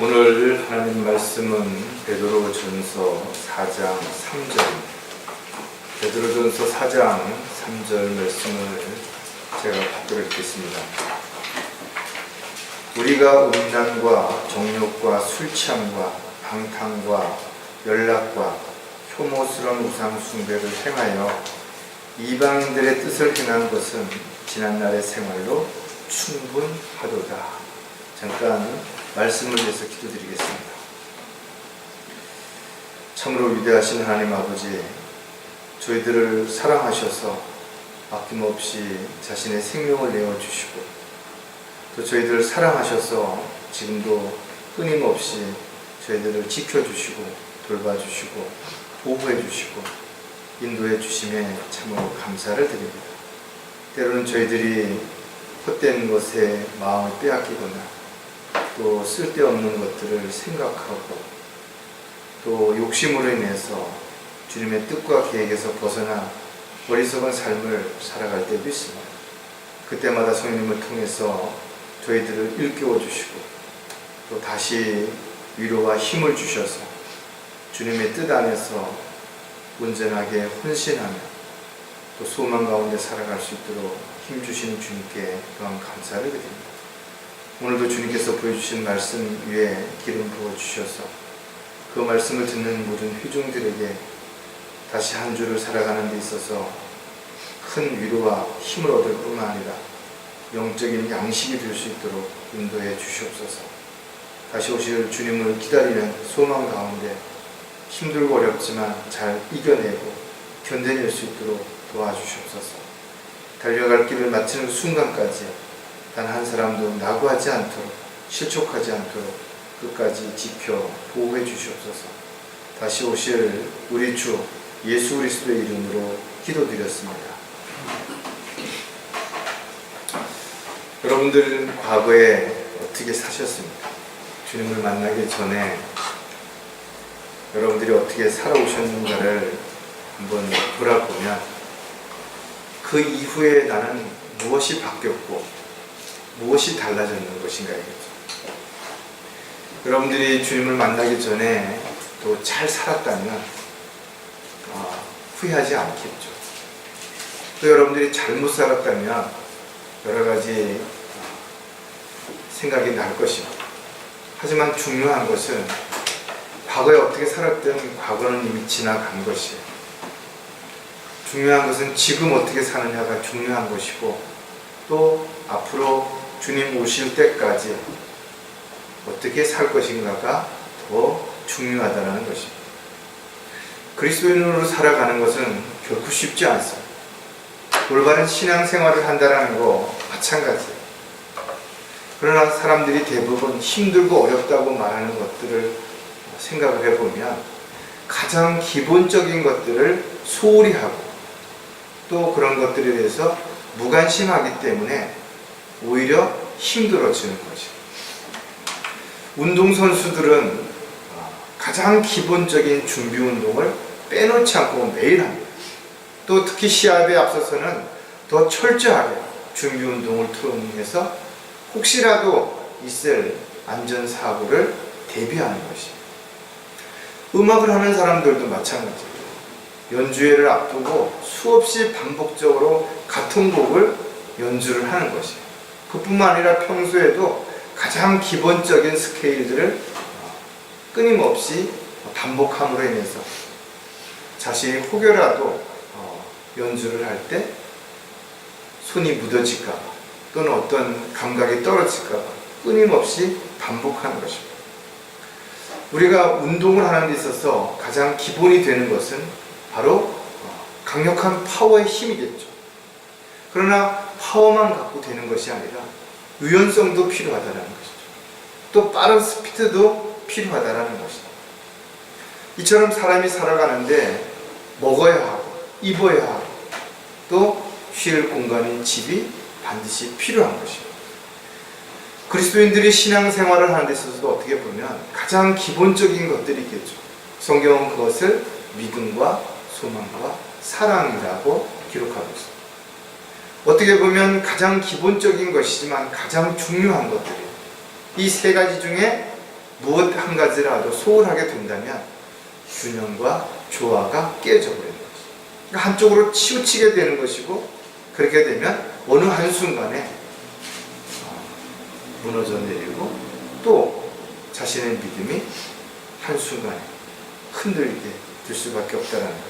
오늘 하나님 말씀은 베드로전서 4장 3절 베드로전서 4장 3절 말씀을 제가 받도록 읽겠습니다. 우리가 음란과 정욕과 술취함과 방탕과 연락과 혐오스러운 우상 숭배를 행하여 이방인들의 뜻을 행한 것은 지난날의 생활로 충분하도다. 잠깐 말씀을 위해서 기도드리겠습니다. 참으로 위대하신 하나님 아버지, 저희들을 사랑하셔서 아낌없이 자신의 생명을 내어주시고 또 저희들을 사랑하셔서 지금도 끊임없이 저희들을 지켜주시고 돌봐주시고 보호해주시고 인도해주심에 참으로 감사를 드립니다. 때로는 저희들이 헛된 것에 마음을 빼앗기거나 또 쓸데없는 것들을 생각하고 또 욕심으로 인해서 주님의 뜻과 계획에서 벗어나 어리석은 삶을 살아갈 때도 있습니다. 그때마다 성령님을 통해서 저희들을 일깨워 주시고 또 다시 위로와 힘을 주셔서 주님의 뜻 안에서 온전하게 헌신하며 또 소망 가운데 살아갈 수 있도록 힘주시는 주님께 또한 감사를 드립니다. 오늘도 주님께서 보여주신 말씀 위에 기름 부어주셔서 그 말씀을 듣는 모든 회중들에게 다시 한 주를 살아가는 데 있어서 큰 위로와 힘을 얻을 뿐만 아니라 영적인 양식이 될 수 있도록 인도해 주시옵소서. 다시 오실 주님을 기다리는 소망 가운데 힘들고 어렵지만 잘 이겨내고 견뎌낼 수 있도록 도와주시옵소서. 달려갈 길을 마치는 그 순간까지 단 한 사람도 낙오하지 않도록 실족하지 않도록 끝까지 지켜 보호해 주시옵소서. 다시 오실 우리 주 예수 그리스도의 이름으로 기도드렸습니다. 여러분들은 과거에 어떻게 사셨습니까? 주님을 만나기 전에 여러분들이 어떻게 살아오셨는가를 한번 돌아보면 그 이후에 나는 무엇이 바뀌었고 무엇이 달라졌는 것인가이겠죠. 여러분들이 주님을 만나기 전에 또 잘 살았다면 후회하지 않겠죠. 또 여러분들이 잘못 살았다면 여러 가지 생각이 날 것입니다. 하지만 중요한 것은 과거에 어떻게 살았든 과거는 이미 지나간 것이에요. 중요한 것은 지금 어떻게 사느냐가 중요한 것이고 또 앞으로 주님 오실 때까지 어떻게 살 것인가가 더 중요하다는 것입니다. 그리스도인으로 살아가는 것은 결코 쉽지 않습니다. 올바른 신앙생활을 한다는 거 마찬가지예요. 그러나 사람들이 대부분 힘들고 어렵다고 말하는 것들을 생각을 해보면 가장 기본적인 것들을 소홀히 하고 또 그런 것들에 대해서 무관심하기 때문에 오히려 힘들어지는 것이죠. 운동선수들은 가장 기본적인 준비 운동을 빼놓지 않고 매일 합니다. 또 특히 시합에 앞서서는 더 철저하게 준비 운동을 통해서 혹시라도 있을 안전사고를 대비하는 것입니다. 음악을 하는 사람들도 마찬가지예요. 연주회를 앞두고 수없이 반복적으로 같은 곡을 연주를 하는 것이에요. 그뿐만 아니라 평소에도 가장 기본적인 스케일들을 끊임없이 반복함으로 인해서 자신이 혹여라도 연주를 할 때 손이 묻어질까 봐 또는 어떤 감각이 떨어질까 봐 끊임없이 반복하는 것입니다. 우리가 운동을 하는 데 있어서 가장 기본이 되는 것은 바로 강력한 파워의 힘이겠죠. 그러나 파워만 갖고 되는 것이 아니라 유연성도 필요하다는 것이죠. 또 빠른 스피드도 필요하다는 것이죠. 이처럼 사람이 살아가는데 먹어야 하고 입어야 하고 또 쉴 공간인 집이 반드시 필요한 것입니다. 그리스도인들이 신앙생활을 하는 데 있어서도 어떻게 보면 가장 기본적인 것들이 있겠죠. 성경은 그것을 믿음과 소망과 사랑이라고 기록하고 있습니다. 어떻게 보면 가장 기본적인 것이지만 가장 중요한 것들이에요. 이 세 가지 중에 무엇 한 가지라도 소홀하게 된다면 균형과 조화가 깨져버리는 것이죠. 그러니까 한쪽으로 치우치게 되는 것이고, 그렇게 되면 어느 한순간에 무너져 내리고 또 자신의 믿음이 한순간에 흔들리게 될 수밖에 없다는 것이죠.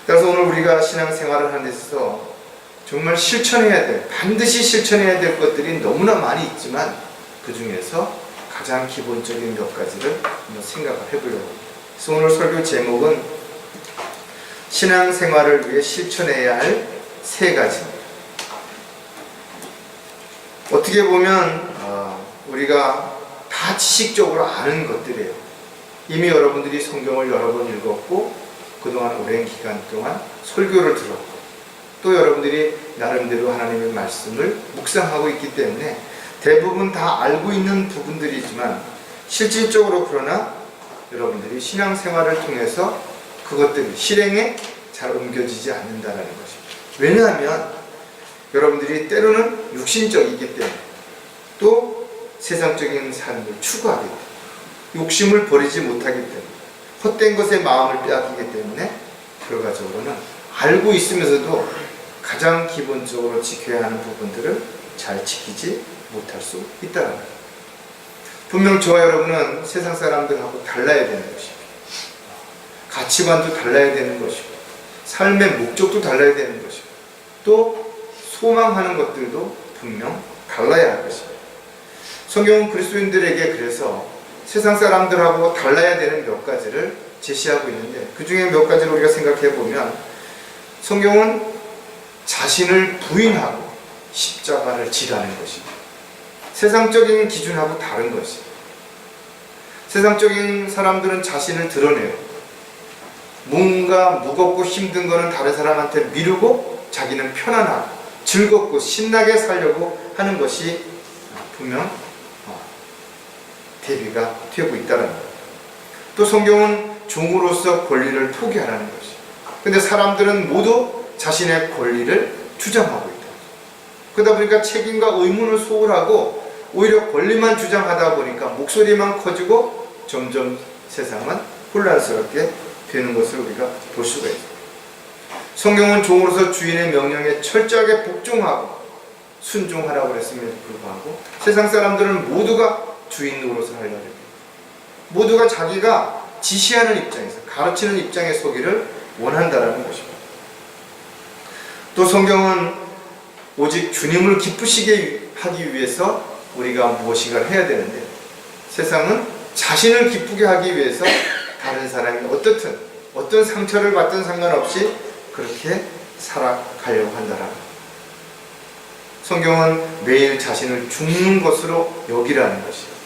따라서 오늘 우리가 신앙생활을 하는 데 있어서 정말 실천해야 될, 반드시 실천해야 될 것들이 너무나 많이 있지만 그 중에서 가장 기본적인 몇 가지를 한번 생각을 해보려고 합니다. 그래서 오늘 설교 제목은 신앙생활을 위해 실천해야 할 3가지입니다. 어떻게 보면 우리가 다 지식적으로 아는 것들이에요. 이미 여러분들이 성경을 여러 번 읽었고 그동안 오랜 기간 동안 설교를 들었고 또 여러분들이 나름대로 하나님의 말씀을 묵상하고 있기 때문에 대부분 다 알고 있는 부분들이지만 실질적으로 그러나 여러분들이 신앙생활을 통해서 그것들이 실행에 잘 옮겨지지 않는다는 것입니다. 왜냐하면 여러분들이 때로는 육신적이기 때문에 또 세상적인 삶을 추구하기 때문에 욕심을 버리지 못하기 때문에 헛된 것에 마음을 빼앗기기 때문에 결과적으로는 알고 있으면서도 가장 기본적으로 지켜야 하는 부분들을 잘 지키지 못할 수 있다는 거예요. 분명 저와 여러분은 세상 사람들하고 달라야 되는 것입니다. 가치관도 달라야 되는 것이고 삶의 목적도 달라야 되는 것이고 또 소망하는 것들도 분명 달라야 할 것입니다. 성경은 그리스도인들에게 그래서 세상 사람들하고 달라야 되는 몇 가지를 제시하고 있는데 그 중에 몇 가지를 우리가 생각해 보면 성경은 자신을 부인하고 십자가를 지라는 것입니다. 세상적인 기준하고 다른 것입니다. 세상적인 사람들은 자신을 드러내요. 뭔가 무겁고 힘든 거는 다른 사람한테 미루고 자기는 편안하고 즐겁고 신나게 살려고 하는 것이 분명 대비가 되고 있다는 거예요. 또 성경은 종으로서 권리를 포기하라는 것이에요. 근데 사람들은 모두 자신의 권리를 주장하고 있다. 그러다 보니까 책임과 의무를 소홀하고 오히려 권리만 주장하다 보니까 목소리만 커지고 점점 세상은 혼란스럽게 되는 것을 우리가 볼 수가 있습니다. 성경은 종으로서 주인의 명령에 철저하게 복종하고 순종하라고 했음에도 불구하고 세상 사람들은 모두가 주인 노릇을 하려고 합니다. 모두가 자기가 지시하는 입장에서 가르치는 입장에 서기를 원한다라는 것입니다. 또 성경은 오직 주님을 기쁘시게 하기 위해서 우리가 무엇인가를 해야 되는데 세상은 자신을 기쁘게 하기 위해서 다른 사람이 어떻든 어떤 상처를 받든 상관없이 그렇게 살아가려고 한다라는 거예요. 성경은 매일 자신을 죽는 것으로 여기라는 것이에요.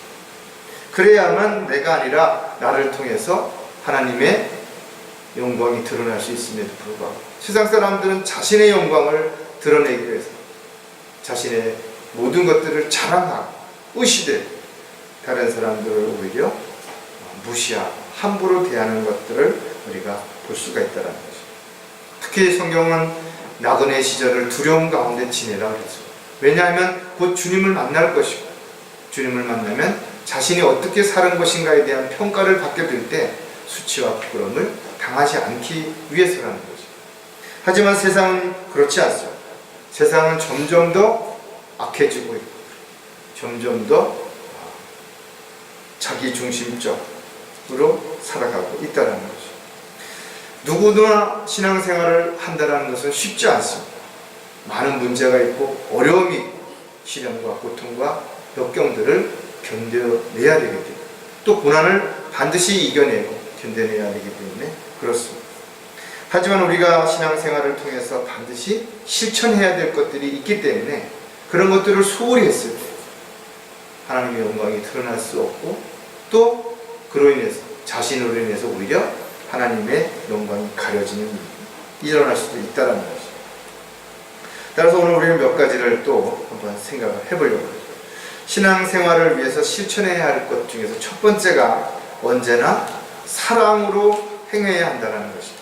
그래야만 내가 아니라 나를 통해서 하나님의 영광이 드러날 수 있음에도 불구하고 세상 사람들은 자신의 영광을 드러내기 위해서 자신의 모든 것들을 자랑하고 의시되 다른 사람들을 오히려 무시하고 함부로 대하는 것들을 우리가 볼 수가 있다는 것이죠. 특히 성경은 나그네 시절을 두려움 가운데 지내라고 했습니다. 왜냐하면 곧 주님을 만날 것이고 주님을 만나면 자신이 어떻게 사는 것인가에 대한 평가를 받게 될 때 수치와 부끄러움을 당하지 않기 위해서라는 것이죠. 하지만 세상은 그렇지 않습니다. 세상은 점점 더 악해지고 있고 점점 더 자기중심적으로 살아가고 있다는 거죠. 누구나 신앙생활을 한다는 것은 쉽지 않습니다. 많은 문제가 있고 어려움이 있고 시련과 고통과 역경들을 견뎌내야 되기 때문에 또 고난을 반드시 이겨내고 견뎌내야 되기 때문에 그렇습니다. 하지만 우리가 신앙생활을 통해서 반드시 실천해야 될 것들이 있기 때문에 그런 것들을 소홀히 했을 때 하나님의 영광이 드러날 수 없고 또 그로 인해서 자신으로 인해서 오히려 하나님의 영광이 가려지는 일이 일어날 수도 있다는 것이죠. 따라서 오늘 우리는 몇 가지를 또 한번 생각을 해보려고 합니다. 신앙생활을 위해서 실천해야 할 것 중에서 첫 번째가 언제나 사랑으로 행해야 한다는 것입니다.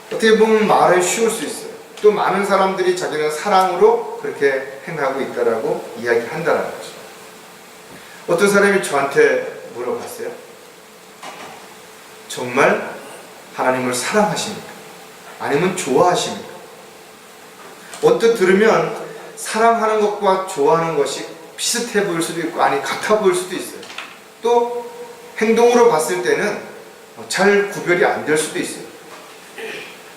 어떻게 보면 말은 쉬울 수 있어요. 또 많은 사람들이 자기는 사랑으로 그렇게 행하고 있다라고 이야기한다는 것입니다. 어떤 사람이 저한테 물어봤어요. 정말 하나님을 사랑하십니까? 아니면 좋아하십니까? 언뜻 들으면 사랑하는 것과 좋아하는 것이 비슷해 보일 수도 있고 아니 같아 보일 수도 있어요. 또 행동으로 봤을 때는 잘 구별이 안 될 수도 있어요.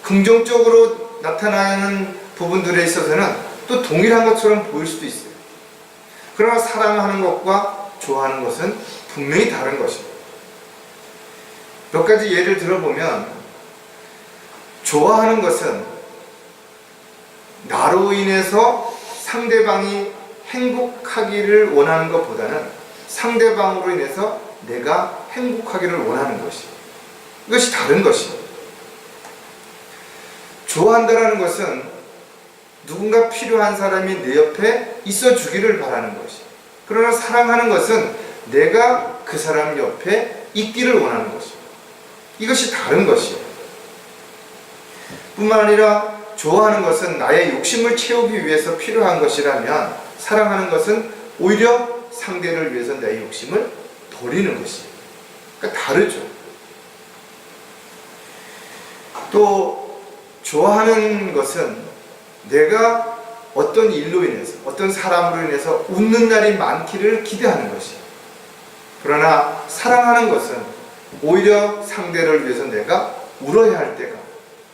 긍정적으로 나타나는 부분들에 있어서는 또 동일한 것처럼 보일 수도 있어요. 그러나 사랑하는 것과 좋아하는 것은 분명히 다른 것입니다. 몇 가지 예를 들어보면 좋아하는 것은 나로 인해서 상대방이 행복하기를 원하는 것보다는 상대방으로 인해서 내가 행복하기를 원하는 것이, 이것이 다른 것입니다. 좋아한다는 것은 누군가 필요한 사람이 내 옆에 있어 주기를 바라는 것이, 그러나 사랑하는 것은 내가 그 사람 옆에 있기를 원하는 것입니다. 이것이 다른 것이에요. 뿐만 아니라 좋아하는 것은 나의 욕심을 채우기 위해서 필요한 것이라면 사랑하는 것은 오히려 상대를 위해서 내 욕심을 버리는 것이에요. 그러니까 다르죠. 또 좋아하는 것은 내가 어떤 일로 인해서 어떤 사람으로 인해서 웃는 날이 많기를 기대하는 것이에요. 그러나 사랑하는 것은 오히려 상대를 위해서 내가 울어야 할 때가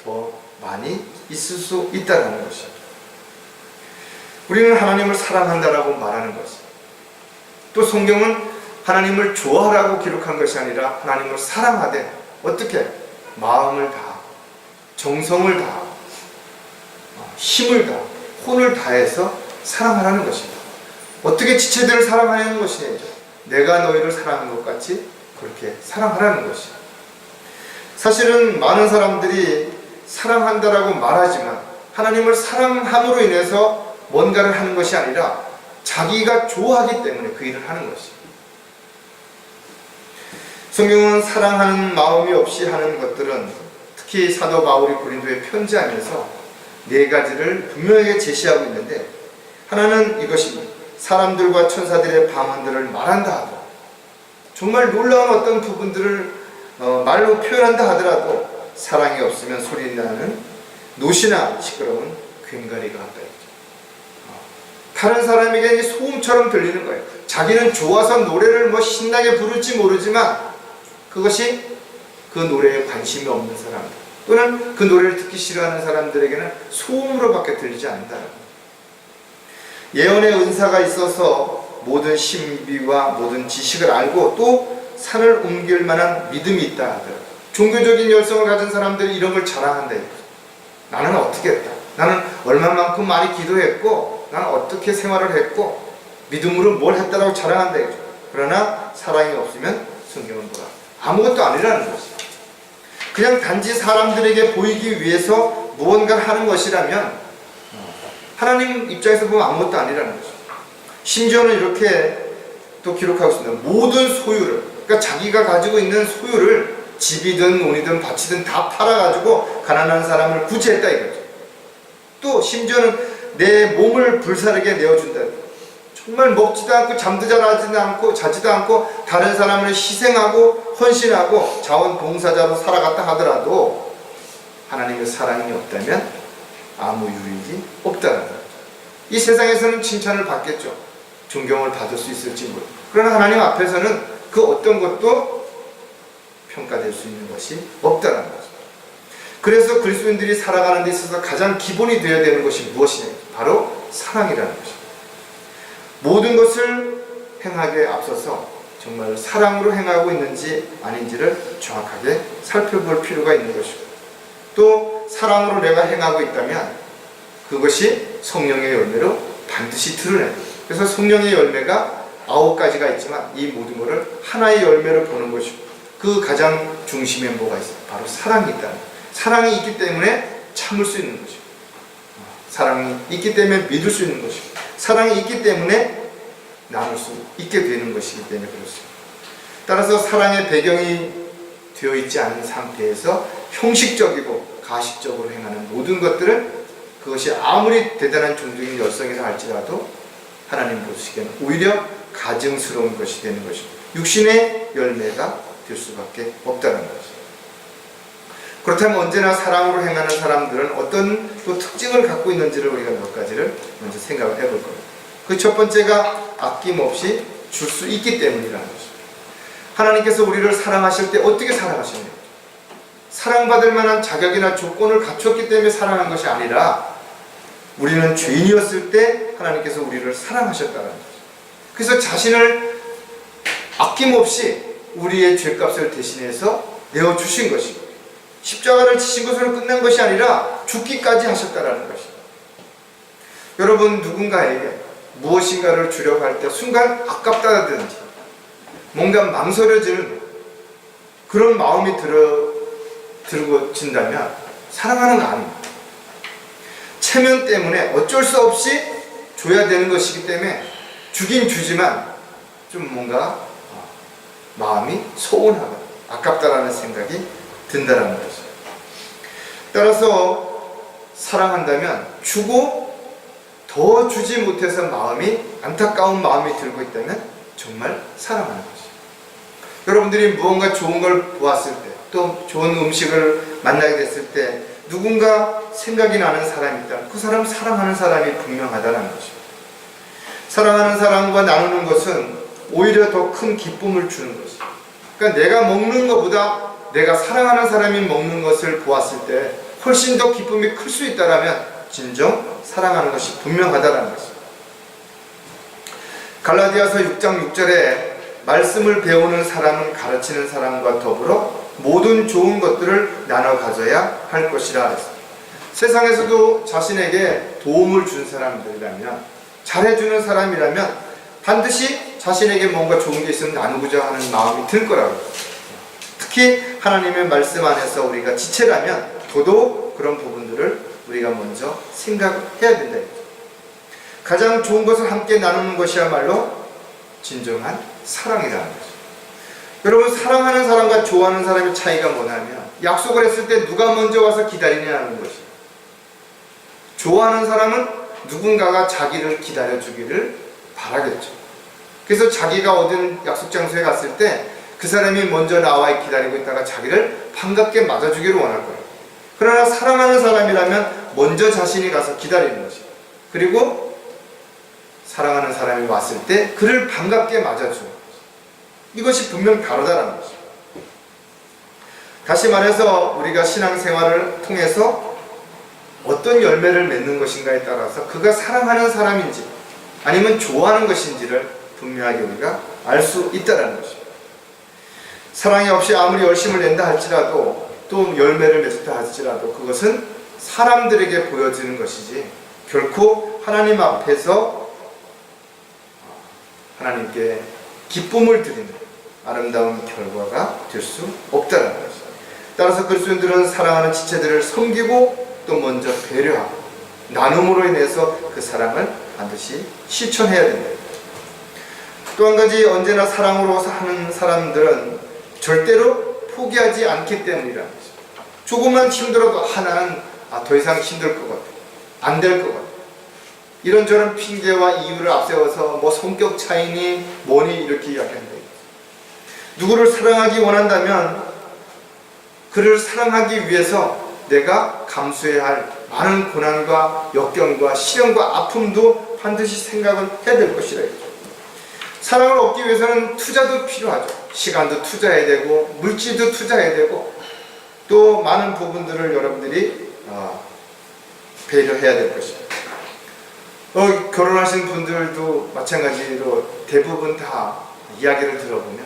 더 많이 있을 수 있다는 것입니다. 우리는 하나님을 사랑한다라고 말하는 것입니다. 또 성경은 하나님을 좋아하라고 기록한 것이 아니라 하나님을 사랑하되 어떻게? 마음을 다, 정성을 다, 힘을 다, 혼을 다해서 사랑하라는 것입니다. 어떻게 지체들을 사랑하는 것이냐? 내가 너희를 사랑한 것 같이 그렇게 사랑하라는 것이죠. 사실은 많은 사람들이 사랑한다라고 말하지만 하나님을 사랑함으로 인해서 뭔가를 하는 것이 아니라 자기가 좋아하기 때문에 그 일을 하는 것이죠. 성경은 사랑하는 마음이 없이 하는 것들은 특히 사도 바울이 고린도에 편지하면서 네 가지를 분명하게 제시하고 있는데, 하나는 이것입니다. 사람들과 천사들의 방언들을 말한다 하더라도, 정말 놀라운 어떤 부분들을 말로 표현한다 하더라도 사랑이 없으면 소리나는 노시나 시끄러운 괭가리가 같다 했죠. 다른 사람에게 소음처럼 들리는 거예요. 자기는 좋아서 노래를 신나게 부를지 모르지만 그것이 그 노래에 관심이 없는 사람들 또는 그 노래를 듣기 싫어하는 사람들에게는 소음으로밖에 들리지 않는다는 거예요. 예언의 은사가 있어서 모든 신비와 모든 지식을 알고 또 산을 옮길 만한 믿음이 있다 하더라고요. 종교적인 열성을 가진 사람들이 이런 걸 자랑한다. 나는 어떻게 했다. 나는 얼마만큼 많이 기도했고 나는 어떻게 생활을 했고 믿음으로 뭘 했다라고 자랑한다. 그러나 사랑이 없으면 성경은 뭐라? 아무것도 아니라는 것이죠. 그냥 단지 사람들에게 보이기 위해서 무언가를 하는 것이라면 하나님 입장에서 보면 아무것도 아니라는 것이죠. 심지어는 이렇게 또 기록하고 있습니다. 모든 소유를, 그러니까 자기가 가지고 있는 소유를 집이든 논이든 밭이든 다 팔아가지고 가난한 사람을 구제했다 이거죠. 또 심지어는 내 몸을 불사르게 내어준다. 정말 먹지도 않고 잠도 잘 하지도 않고 자지도 않고 다른 사람을 희생하고 헌신하고 자원봉사자로 살아갔다 하더라도 하나님의 사랑이 없다면 아무 유익이 없다는 거죠. 이 세상에서는 칭찬을 받겠죠. 존경을 받을 수 있을지 모르고. 그러나 하나님 앞에서는 그 어떤 것도 평가될 수 있는 것이 없다는 거죠. 그래서 그리스도인들이 살아가는 데 있어서 가장 기본이 되어야 되는 것이 무엇이냐? 바로 사랑이라는 것입니다. 모든 것을 행하기에 앞서서 정말 사랑으로 행하고 있는지 아닌지를 정확하게 살펴볼 필요가 있는 것이고, 또 사랑으로 내가 행하고 있다면 그것이 성령의 열매로 반드시 드러내요. 그래서 성령의 열매가 9가지가 있지만 이 모든 것을 하나의 열매로 보는 것이고, 그 가장 중심에 뭐가 있어요? 바로 사랑이 있다는 거예요. 사랑이 있기 때문에 참을 수 있는 것이고, 사랑이 있기 때문에 믿을 수 있는 것이고, 사랑이 있기 때문에 나눌 수 있게 되는 것이기 때문에 그렇습니다. 따라서 사랑의 배경이 되어 있지 않은 상태에서 형식적이고 가식적으로 행하는 모든 것들은 그것이 아무리 대단한 종교적인 열성이라 할지라도 하나님 보시기에는 오히려 가증스러운 것이 되는 것입니다. 육신의 열매가 될 수밖에 없다는 것입니다. 그렇다면 언제나 사랑으로 행하는 사람들은 어떤 또 특징을 갖고 있는지를 우리가 몇 가지를 먼저 생각을 해볼 겁니다. 그 첫 번째가 아낌없이 줄 수 있기 때문이라는 것입니다. 하나님께서 우리를 사랑하실 때 어떻게 사랑하십니까? 사랑받을 만한 자격이나 조건을 갖췄기 때문에 사랑한 것이 아니라 우리는 죄인이었을 때 하나님께서 우리를 사랑하셨다는 거죠. 그래서 자신을 아낌없이 우리의 죄값을 대신해서 내어주신 것입니다. 십자가를 지신 것으로 끝난 것이 아니라 죽기까지 하셨다는 것입니다. 여러분, 누군가에게 무엇인가를 주려고 할 때 순간 아깝다든지 뭔가 망설여지는 그런 마음이 들어진다면 사랑하는 거 아닙니다. 체면 때문에 어쩔 수 없이 줘야 되는 것이기 때문에 주긴 주지만 좀 뭔가 마음이 소원하거나 아깝다라는 생각이 든다는 것이죠. 따라서 사랑한다면 주고 더 주지 못해서 마음이 안타까운 마음이 들고 있다면 정말 사랑하는 것이죠. 여러분들이 무언가 좋은 걸 보았을 때, 또 좋은 음식을 만나게 됐을 때 누군가 생각이 나는 사람이 있다면 그 사람 사랑하는 사람이 분명하다는 것이죠. 사랑하는 사람과 나누는 것은 오히려 더 큰 기쁨을 주는 것이죠. 그러니까 내가 먹는 것보다 내가 사랑하는 사람이 먹는 것을 보았을 때 훨씬 더 기쁨이 클 수 있다면 진정 사랑하는 것이 분명하다는 것입니다. 갈라디아서 6장 6절에 말씀을 배우는 사람은 가르치는 사람과 더불어 모든 좋은 것들을 나눠 가져야 할 것이라 했습니다. 세상에서도 자신에게 도움을 준 사람들이라면, 잘해주는 사람이라면 반드시 자신에게 뭔가 좋은 게 있으면 나누고자 하는 마음이 들 거라고. 특히 하나님의 말씀 안에서 우리가 지체라면 더더욱 그런 부분들을 우리가 먼저 생각해야 된다. 가장 좋은 것을 함께 나누는 것이야말로 진정한 사랑이라는 거죠. 여러분, 사랑하는 사람과 좋아하는 사람의 차이가 뭐냐면 약속을 했을 때 누가 먼저 와서 기다리냐는 것이에요. 좋아하는 사람은 누군가가 자기를 기다려주기를 바라겠죠. 그래서 자기가 어딘 약속 장소에 갔을 때 그 사람이 먼저 나와 기다리고 있다가 자기를 반갑게 맞아주기를 원할 거예요. 그러나 사랑하는 사람이라면 먼저 자신이 가서 기다리는 것이에요. 그리고 사랑하는 사람이 왔을 때 그를 반갑게 맞아주는 것이에요. 이것이 분명 다르다는 것이죠. 다시 말해서 우리가 신앙생활을 통해서 어떤 열매를 맺는 것인가에 따라서 그가 사랑하는 사람인지 아니면 좋아하는 것인지를 분명하게 우리가 알 수 있다는 것입니다. 사랑이 없이 아무리 열심을 낸다 할지라도 또 열매를 맺었다 할지라도 그것은 사람들에게 보여지는 것이지 결코 하나님 앞에서 하나님께 기쁨을 드리는 아름다운 결과가 될 수 없다는 것입니다. 따라서 그리스도인들은 사랑하는 지체들을 섬기고 또 먼저 배려하고 나눔으로 인해서 그 사랑을 반드시 실천해야 된다. 또 한 가지, 언제나 사랑으로 하는 사람들은 절대로 포기하지 않기 때문이라는 것입니다. 조금만 힘들어도 나는 더 이상 힘들 것 같아, 안 될 것 같아, 이런저런 핑계와 이유를 앞세워서 뭐 성격 차이니 뭐니 이렇게 이야기한다. 누구를 사랑하기 원한다면 그를 사랑하기 위해서 내가 감수해야 할 많은 고난과 역경과 시련과 아픔도 반드시 생각을 해야 될 것이라 했죠. 사랑을 얻기 위해서는 투자도 필요하죠. 시간도 투자해야 되고 물질도 투자해야 되고 또 많은 부분들을 여러분들이 배려해야 될 것입니다. 결혼하신 분들도 마찬가지로 대부분 다 이야기를 들어보면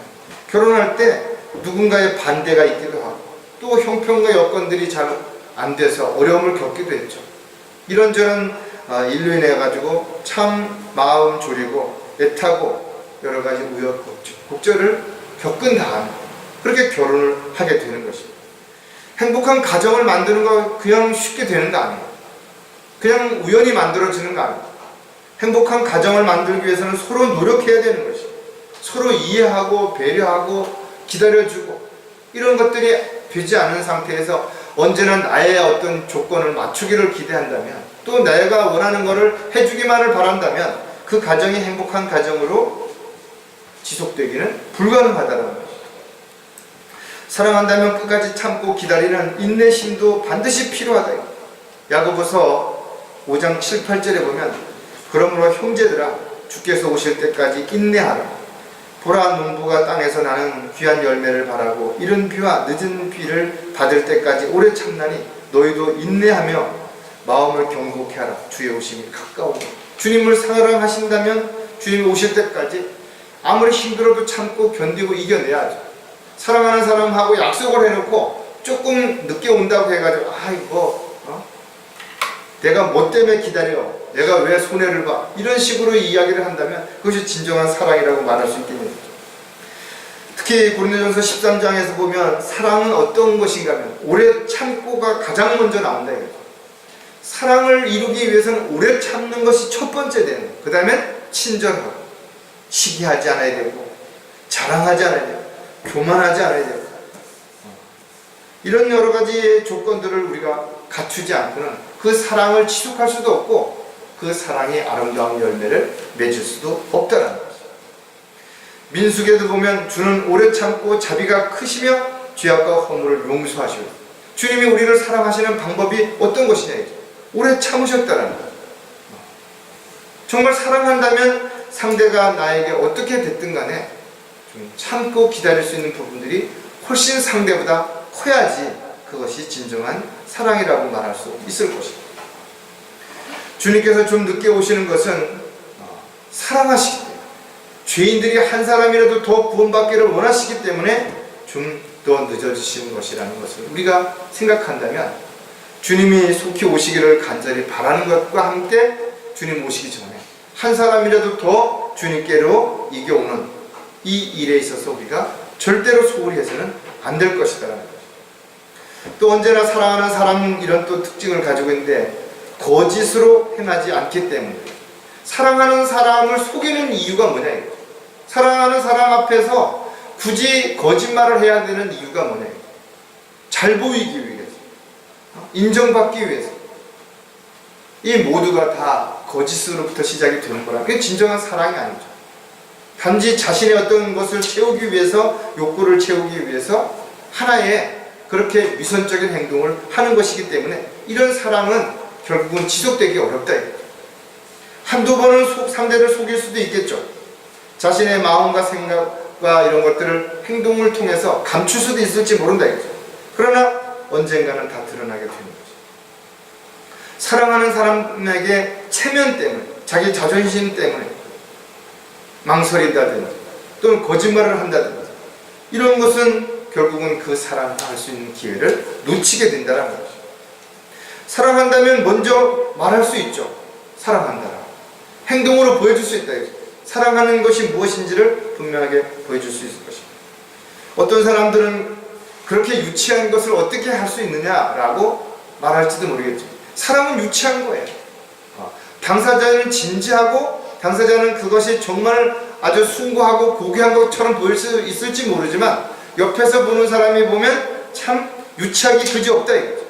결혼할 때 누군가의 반대가 있기도 하고 또 형편과 여건들이 잘 안 돼서 어려움을 겪기도 했죠. 이런저런 일로 인해 가지고 참 마음 졸이고 애타고 여러 가지 우여곡절을 겪은 다음에 그렇게 결혼을 하게 되는 것입니다. 행복한 가정을 만드는 거 그냥 쉽게 되는 거 아니에요. 그냥 우연히 만들어지는 거 아니에요. 행복한 가정을 만들기 위해서는 서로 노력해야 되는 것이에요. 서로 이해하고 배려하고 기다려주고 이런 것들이 되지 않은 상태에서 언제나 나의 어떤 조건을 맞추기를 기대한다면 또 내가 원하는 것을 해주기만을 바란다면 그 가정이 행복한 가정으로 지속되기는 불가능하다는 것입니다. 사랑한다면 끝까지 참고 기다리는 인내심도 반드시 필요하다. 야고보서 5장 7, 8절에 보면 그러므로 형제들아 주께서 오실 때까지 인내하라. 보라 농부가 땅에서 나는 귀한 열매를 바라고 이른 비와 늦은 비를 받을 때까지 오래 참나니 너희도 인내하며 마음을 경고케 하라. 주의 오심이 가까우니. 주님을 사랑하신다면 주님이 오실 때까지 아무리 힘들어도 참고 견디고 이겨내야죠. 사랑하는 사람하고 약속을 해놓고 조금 늦게 온다고 해가지고 내가 뭐 때문에 기다려, 내가 왜 손해를 봐, 이런 식으로 이야기를 한다면 그것이 진정한 사랑이라고 말할 수 있겠습니다. 특히 고린도전서 13장에서 보면 사랑은 어떤 것인가 하면 오래 참고가 가장 먼저 나온다 이거죠. 사랑을 이루기 위해서는 오래 참는 것이 첫 번째 되는 거예요. 그 다음에 친절하고 시기하지 않아야 되고 자랑하지 않아야 되고 교만하지 않아야 되고 이런 여러 가지 조건들을 우리가 갖추지 않고는 그 사랑을 지속할 수도 없고 그 사랑이 아름다운 열매를 맺을 수도 없다는 거죠. 민수기에도 보면 주는 오래 참고 자비가 크시며 죄악과 허물을 용서하시고, 주님이 우리를 사랑하시는 방법이 어떤 것이냐, 오래 참으셨다는 거예요. 정말 사랑한다면 상대가 나에게 어떻게 됐든 간에 좀 참고 기다릴 수 있는 부분들이 훨씬 상대보다 커야지 그것이 진정한 사랑이라고 말할 수 있을 것입니다. 주님께서 좀 늦게 오시는 것은 사랑하시기 때문에, 죄인들이 한 사람이라도 더 구원받기를 원하시기 때문에 좀 더 늦어지시는 것이라는 것을 우리가 생각한다면, 주님이 속히 오시기를 간절히 바라는 것과 함께 주님 오시기 전에 한 사람이라도 더 주님께로 이겨오는 이 일에 있어서 우리가 절대로 소홀히 해서는 안 될 것이다라는 거죠. 또 언제나 사랑하는 사람은 이런 또 특징을 가지고 있는데, 거짓으로 행하지 않기 때문에 사랑하는 사람을 속이는 이유가 뭐냐 이거죠. 사랑하는 사람 앞에서 굳이 거짓말을 해야 되는 이유가 뭐냐, 잘 보이기 위해서, 인정받기 위해서. 이 모두가 다 거짓으로부터 시작이 되는 거라. 그게 진정한 사랑이 아니죠. 단지 자신의 어떤 것을 채우기 위해서, 욕구를 채우기 위해서 하나의 그렇게 위선적인 행동을 하는 것이기 때문에 이런 사랑은 결국은 지속되기 어렵다. 한두 번은 상대를 속일 수도 있겠죠. 자신의 마음과 생각과 이런 것들을 행동을 통해서 감출 수도 있을지 모른다. 그러나 언젠가는 다 드러나게 되는 거죠. 사랑하는 사람에게 체면 때문에, 자기 자존심 때문에 망설인다든지 또는 거짓말을 한다든지 이런 것은 결국은 그 사랑을 할 수 있는 기회를 놓치게 된다는 거죠. 사랑한다면 먼저 말할 수 있죠. 사랑한다. 행동으로 보여줄 수 있다. 사랑하는 것이 무엇인지를 분명하게 보여줄 수 있을 것입니다. 어떤 사람들은 그렇게 유치한 것을 어떻게 할 수 있느냐라고 말할지도 모르겠죠. 사랑은 유치한 거예요. 당사자는 진지하고 당사자는 그것이 정말 아주 숭고하고 고귀한 것처럼 보일 수 있을지 모르지만 옆에서 보는 사람이 보면 참 유치하기 그지없다 이거죠.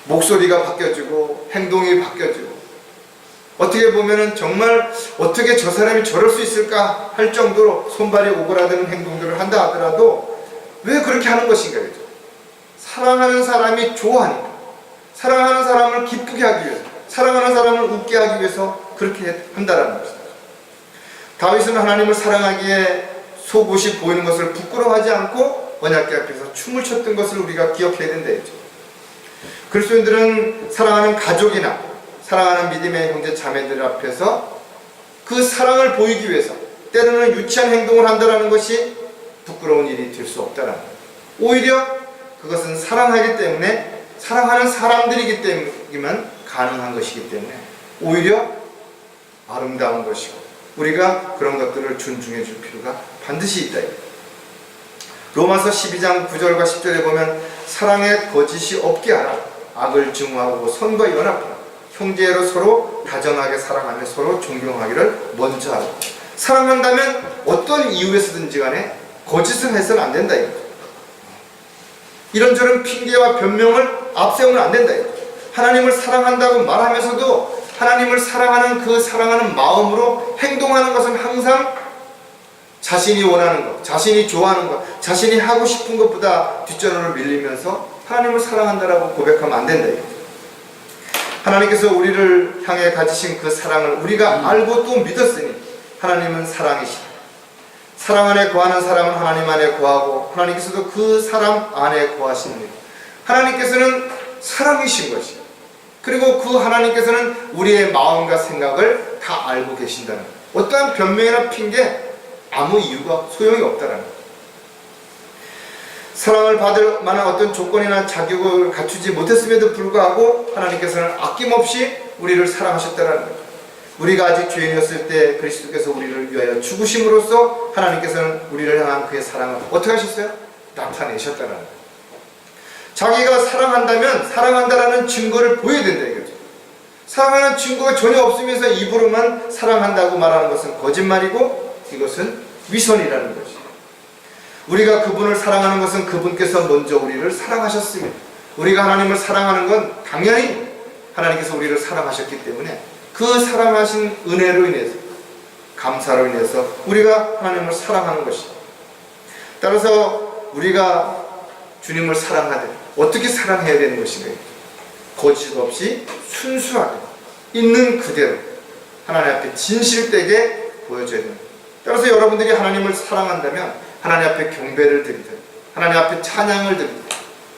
목소리가 바뀌어지고 행동이 바뀌어지고, 어떻게 보면은 정말 어떻게 저 사람이 저럴 수 있을까 할 정도로 손발이 오그라드는 행동들을 한다 하더라도 왜 그렇게 하는 것인가 그죠? 사랑하는 사람이 좋아하니까, 사랑하는 사람을 기쁘게 하기 위해서, 사랑하는 사람을 웃게 하기 위해서 그렇게 한다라는 것이죠. 다윗은 하나님을 사랑하기에 속옷이 보이는 것을 부끄러워하지 않고 언약궤 앞에서 춤을 췄던 것을 우리가 기억해야 된다 했죠. 그리스도인들은 사랑하는 가족이나 사랑하는 믿음의 형제 자매들 앞에서 그 사랑을 보이기 위해서 때로는 유치한 행동을 한다는 것이 부끄러운 일이 될 수 없다는 거예요. 오히려 그것은 사랑하기 때문에, 사랑하는 사람들이기 때문에만 가능한 것이기 때문에 오히려 아름다운 것이고 우리가 그런 것들을 존중해 줄 필요가 반드시 있다. 로마서 12장 9절과 10절에 보면 사랑에 거짓이 없게 하라. 악을 증오하고 선과 연합하라. 형제로 서로 다정하게 사랑하며 서로 존경하기를 먼저 하라. 사랑한다면 어떤 이유에서든지 간에 거짓을 해서는 안 된다. 이런저런 핑계와 변명을 앞세우면 안 된다. 하나님을 사랑한다고 말하면서도 하나님을 사랑하는 그 사랑하는 마음으로 행동하는 것은 항상 자신이 원하는 것, 자신이 좋아하는 것, 자신이 하고 싶은 것보다 뒷전으로 밀리면서 하나님을 사랑한다라고 고백하면 안 된다 이거죠. 하나님께서 우리를 향해 가지신 그 사랑을 우리가 알고 또 믿었으니 하나님은 사랑이시다. 사랑 안에 거하는 사람은 하나님 안에 거하고 하나님께서도 그 사람 안에 거하십니다. 하나님께서는 사랑이신 것이에요. 그리고 그 하나님께서는 우리의 마음과 생각을 다 알고 계신다는 거예요. 어떠한 변명이나 핑계 아무 이유가 소용이 없다는 거예요. 사랑을 받을 만한 어떤 조건이나 자격을 갖추지 못했음에도 불구하고 하나님께서는 아낌없이 우리를 사랑하셨다는 거예요. 우리가 아직 죄인이었을 때 그리스도께서 우리를 위하여 죽으심으로써 하나님께서는 우리를 향한 그의 사랑을 어떻게 하셨어요? 나타내셨다는 거예요. 자기가 사랑한다면 사랑한다라는 증거를 보여야 된다 이거죠. 사랑하는 증거가 전혀 없으면서 입으로만 사랑한다고 말하는 것은 거짓말이고 이것은 위선이라는 것이죠. 우리가 그분을 사랑하는 것은 그분께서 먼저 우리를 사랑하셨습니다. 우리가 하나님을 사랑하는 건 당연히 하나님께서 우리를 사랑하셨기 때문에 그 사랑하신 은혜로 인해서 감사로 인해서 우리가 하나님을 사랑하는 것입니다. 따라서 우리가 주님을 사랑하되 어떻게 사랑해야 되는 것인가요? 거짓 없이 순수하게 있는 그대로 하나님 앞에 진실되게 보여줘야 됩니다. 따라서 여러분들이 하나님을 사랑한다면 하나님 앞에 경배를 드리든 하나님 앞에 찬양을 드리든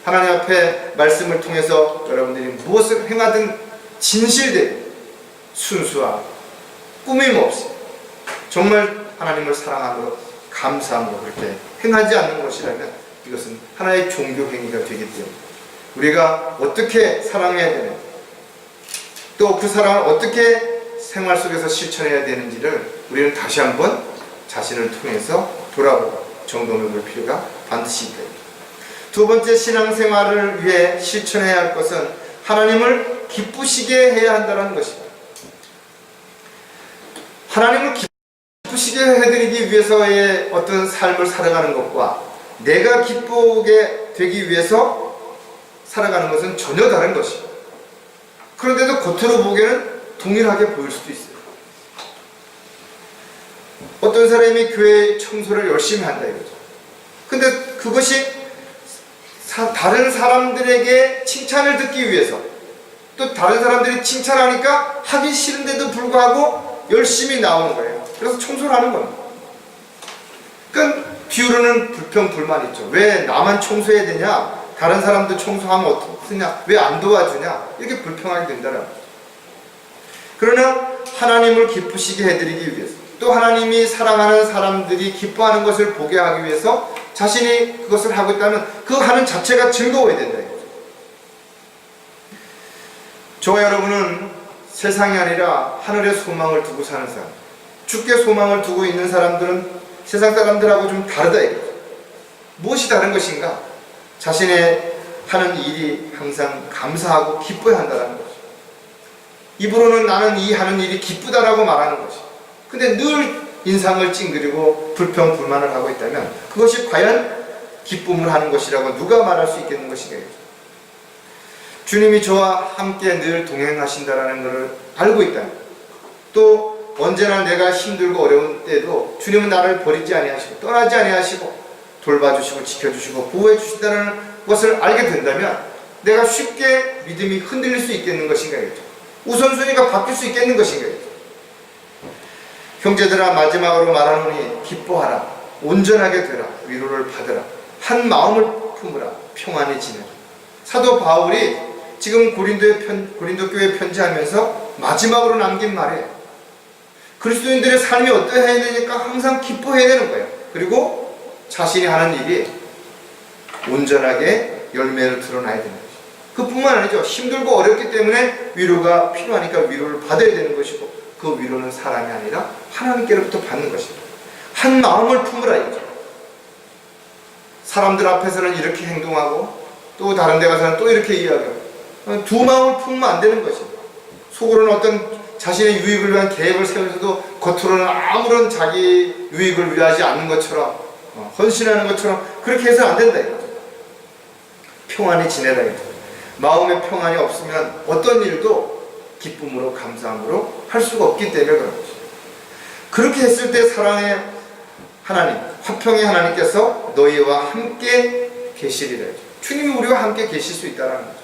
하나님 앞에 말씀을 통해서 여러분들이 무엇을 행하든 진실되게 순수하고 꾸밈 없이 정말 하나님을 사랑함으로 감사함으로 그렇게 행하지 않는 것이라면 이것은 하나의 종교 행위가 되기 때문에 우리가 어떻게 사랑해야 되는지 또 그 사랑을 어떻게 생활 속에서 실천해야 되는지를 우리는 다시 한번 자신을 통해서 돌아보고 점검해 볼 필요가 반드시 있다. 두 번째, 신앙생활을 위해 실천해야 할 것은 하나님을 기쁘시게 해야 한다는 것입니다. 하나님을 기쁘시게 해드리기 위해서의 어떤 삶을 살아가는 것과 내가 기쁘게 되기 위해서 살아가는 것은 전혀 다른 것입니다. 그런데도 겉으로 보기에는 동일하게 보일 수도 있어요. 어떤 사람이 교회 청소를 열심히 한다 이거죠. 근데 그것이 다른 사람들에게 칭찬을 듣기 위해서 또 다른 사람들이 칭찬하니까 하기 싫은데도 불구하고 열심히 나오는 거예요. 그래서 청소를 하는 겁니다. 그러니까 뒤로는 불평 불만 있죠. 왜 나만 청소해야 되냐? 다른 사람도 청소하면 어떻냐? 왜 안 도와주냐? 이렇게 불평하게 된다는 거죠. 그러나 하나님을 기쁘시게 해드리기 위해서 또 하나님이 사랑하는 사람들이 기뻐하는 것을 보게 하기 위해서 자신이 그것을 하고 있다면 그 하는 자체가 즐거워야 된다 이거죠. 저와 여러분은 세상이 아니라 하늘에 소망을 두고 사는 사람, 주께 소망을 두고 있는 사람들은 세상 사람들하고 좀 다르다 이거죠. 무엇이 다른 것인가? 자신의 하는 일이 항상 감사하고 기뻐야 한다는 거죠. 입으로는 나는 이 하는 일이 기쁘다라고 말하는 것이. 근데 늘 인상을 찡그리고 불평 불만을 하고 있다면 그것이 과연 기쁨을 하는 것이라고 누가 말할 수 있겠는 것인가? 주님이 저와 함께 늘 동행하신다라는 것을 알고 있다면 또 언제나 내가 힘들고 어려운 때도 주님은 나를 버리지 아니하시고 떠나지 아니하시고 돌봐주시고 지켜주시고 보호해 주신다는 것을 알게 된다면 내가 쉽게 믿음이 흔들릴 수 있겠는 것인가? 우선순위가 바뀔 수 있겠는 것인가? 형제들아 마지막으로 말하노니 기뻐하라 온전하게 되라 위로를 받으라 한 마음을 품으라 평안히 지내라. 사도 바울이 지금 고린도 교회에 편지하면서 마지막으로 남긴 말이에요. 그리스도인들의 삶이 어떠해야 되니까 항상 기뻐해야 되는 거예요. 그리고 자신이 하는 일이 온전하게 열매를 드러나야 되는 거죠. 그뿐만 아니죠. 힘들고 어렵기 때문에 위로가 필요하니까 위로를 받아야 되는 것이고 그 위로는 사람이 아니라 하나님께로부터 받는 것입니다. 한 마음을 품으라 이거죠. 사람들 앞에서는 이렇게 행동하고 또 다른 데 가서는 또 이렇게 이야기하고 두 마음을 품으면 안 되는 것입니다. 속으로는 어떤 자신의 유익을 위한 계획을 세우면서도 겉으로는 아무런 자기 유익을 위하지 않는 것처럼 헌신하는 것처럼 그렇게 해서는 안 된다 이거죠. 평안히 지내라 이거죠. 마음의 평안이 없으면 어떤 일도 기쁨으로 감사함으로 할 수가 없기 때문에 그런 것이죠. 그렇게 했을 때 사랑의 하나님, 화평의 하나님께서 너희와 함께 계시리라. 주님이 우리와 함께 계실 수 있다는 거죠.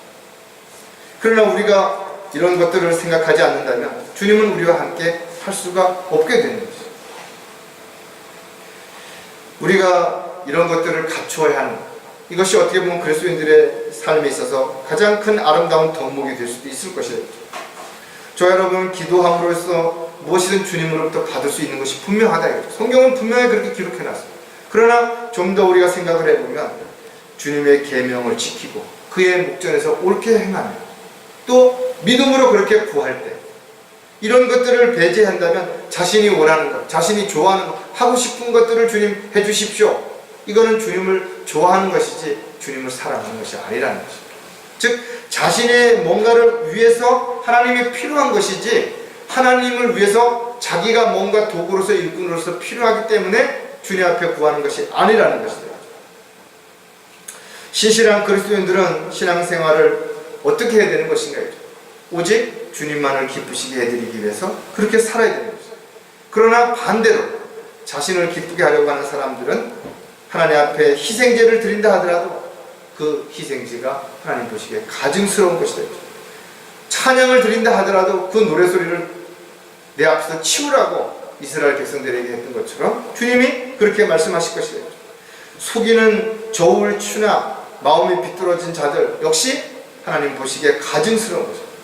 그러나 우리가 이런 것들을 생각하지 않는다면 주님은 우리와 함께 할 수가 없게 되는 것이죠. 우리가 이런 것들을 갖추어야 하는, 이것이 어떻게 보면 그리스도인들의 삶에 있어서 가장 큰 아름다운 덕목이 될 수도 있을 것이다. 저 여러분, 기도함으로써 무엇이든 주님으로부터 받을 수 있는 것이 분명하다. 성경은 분명히 그렇게 기록해놨습니다. 그러나 좀 더 우리가 생각을 해보면 주님의 계명을 지키고 그의 목전에서 옳게 행하며 또 믿음으로 그렇게 구할 때 이런 것들을 배제한다면 자신이 원하는 것, 자신이 좋아하는 것, 하고 싶은 것들을 주님 해주십시오. 이거는 주님을 좋아하는 것이지 주님을 사랑하는 것이 아니라는 것입니다. 즉 자신의 뭔가를 위해서 하나님이 필요한 것이지 하나님을 위해서 자기가 뭔가 도구로서 일꾼으로서 필요하기 때문에 주님 앞에 구하는 것이 아니라는 것이다. 신실한 그리스도인들은 신앙생활을 어떻게 해야 되는 것인가? 오직 주님만을 기쁘시게 해드리기 위해서 그렇게 살아야 되는 것입니다. 그러나 반대로 자신을 기쁘게 하려고 하는 사람들은 하나님 앞에 희생제를 드린다 하더라도 그 희생제가 하나님 보시기에 가증스러운 것이다. 찬양을 드린다 하더라도 그 노래소리를 내 앞에서 치우라고 이스라엘 백성들에게 했던 것처럼 주님이 그렇게 말씀하실 것이다. 속이는 저울 추나 마음이 비뚤어진 자들 역시 하나님 보시기에 가증스러운 것입니다.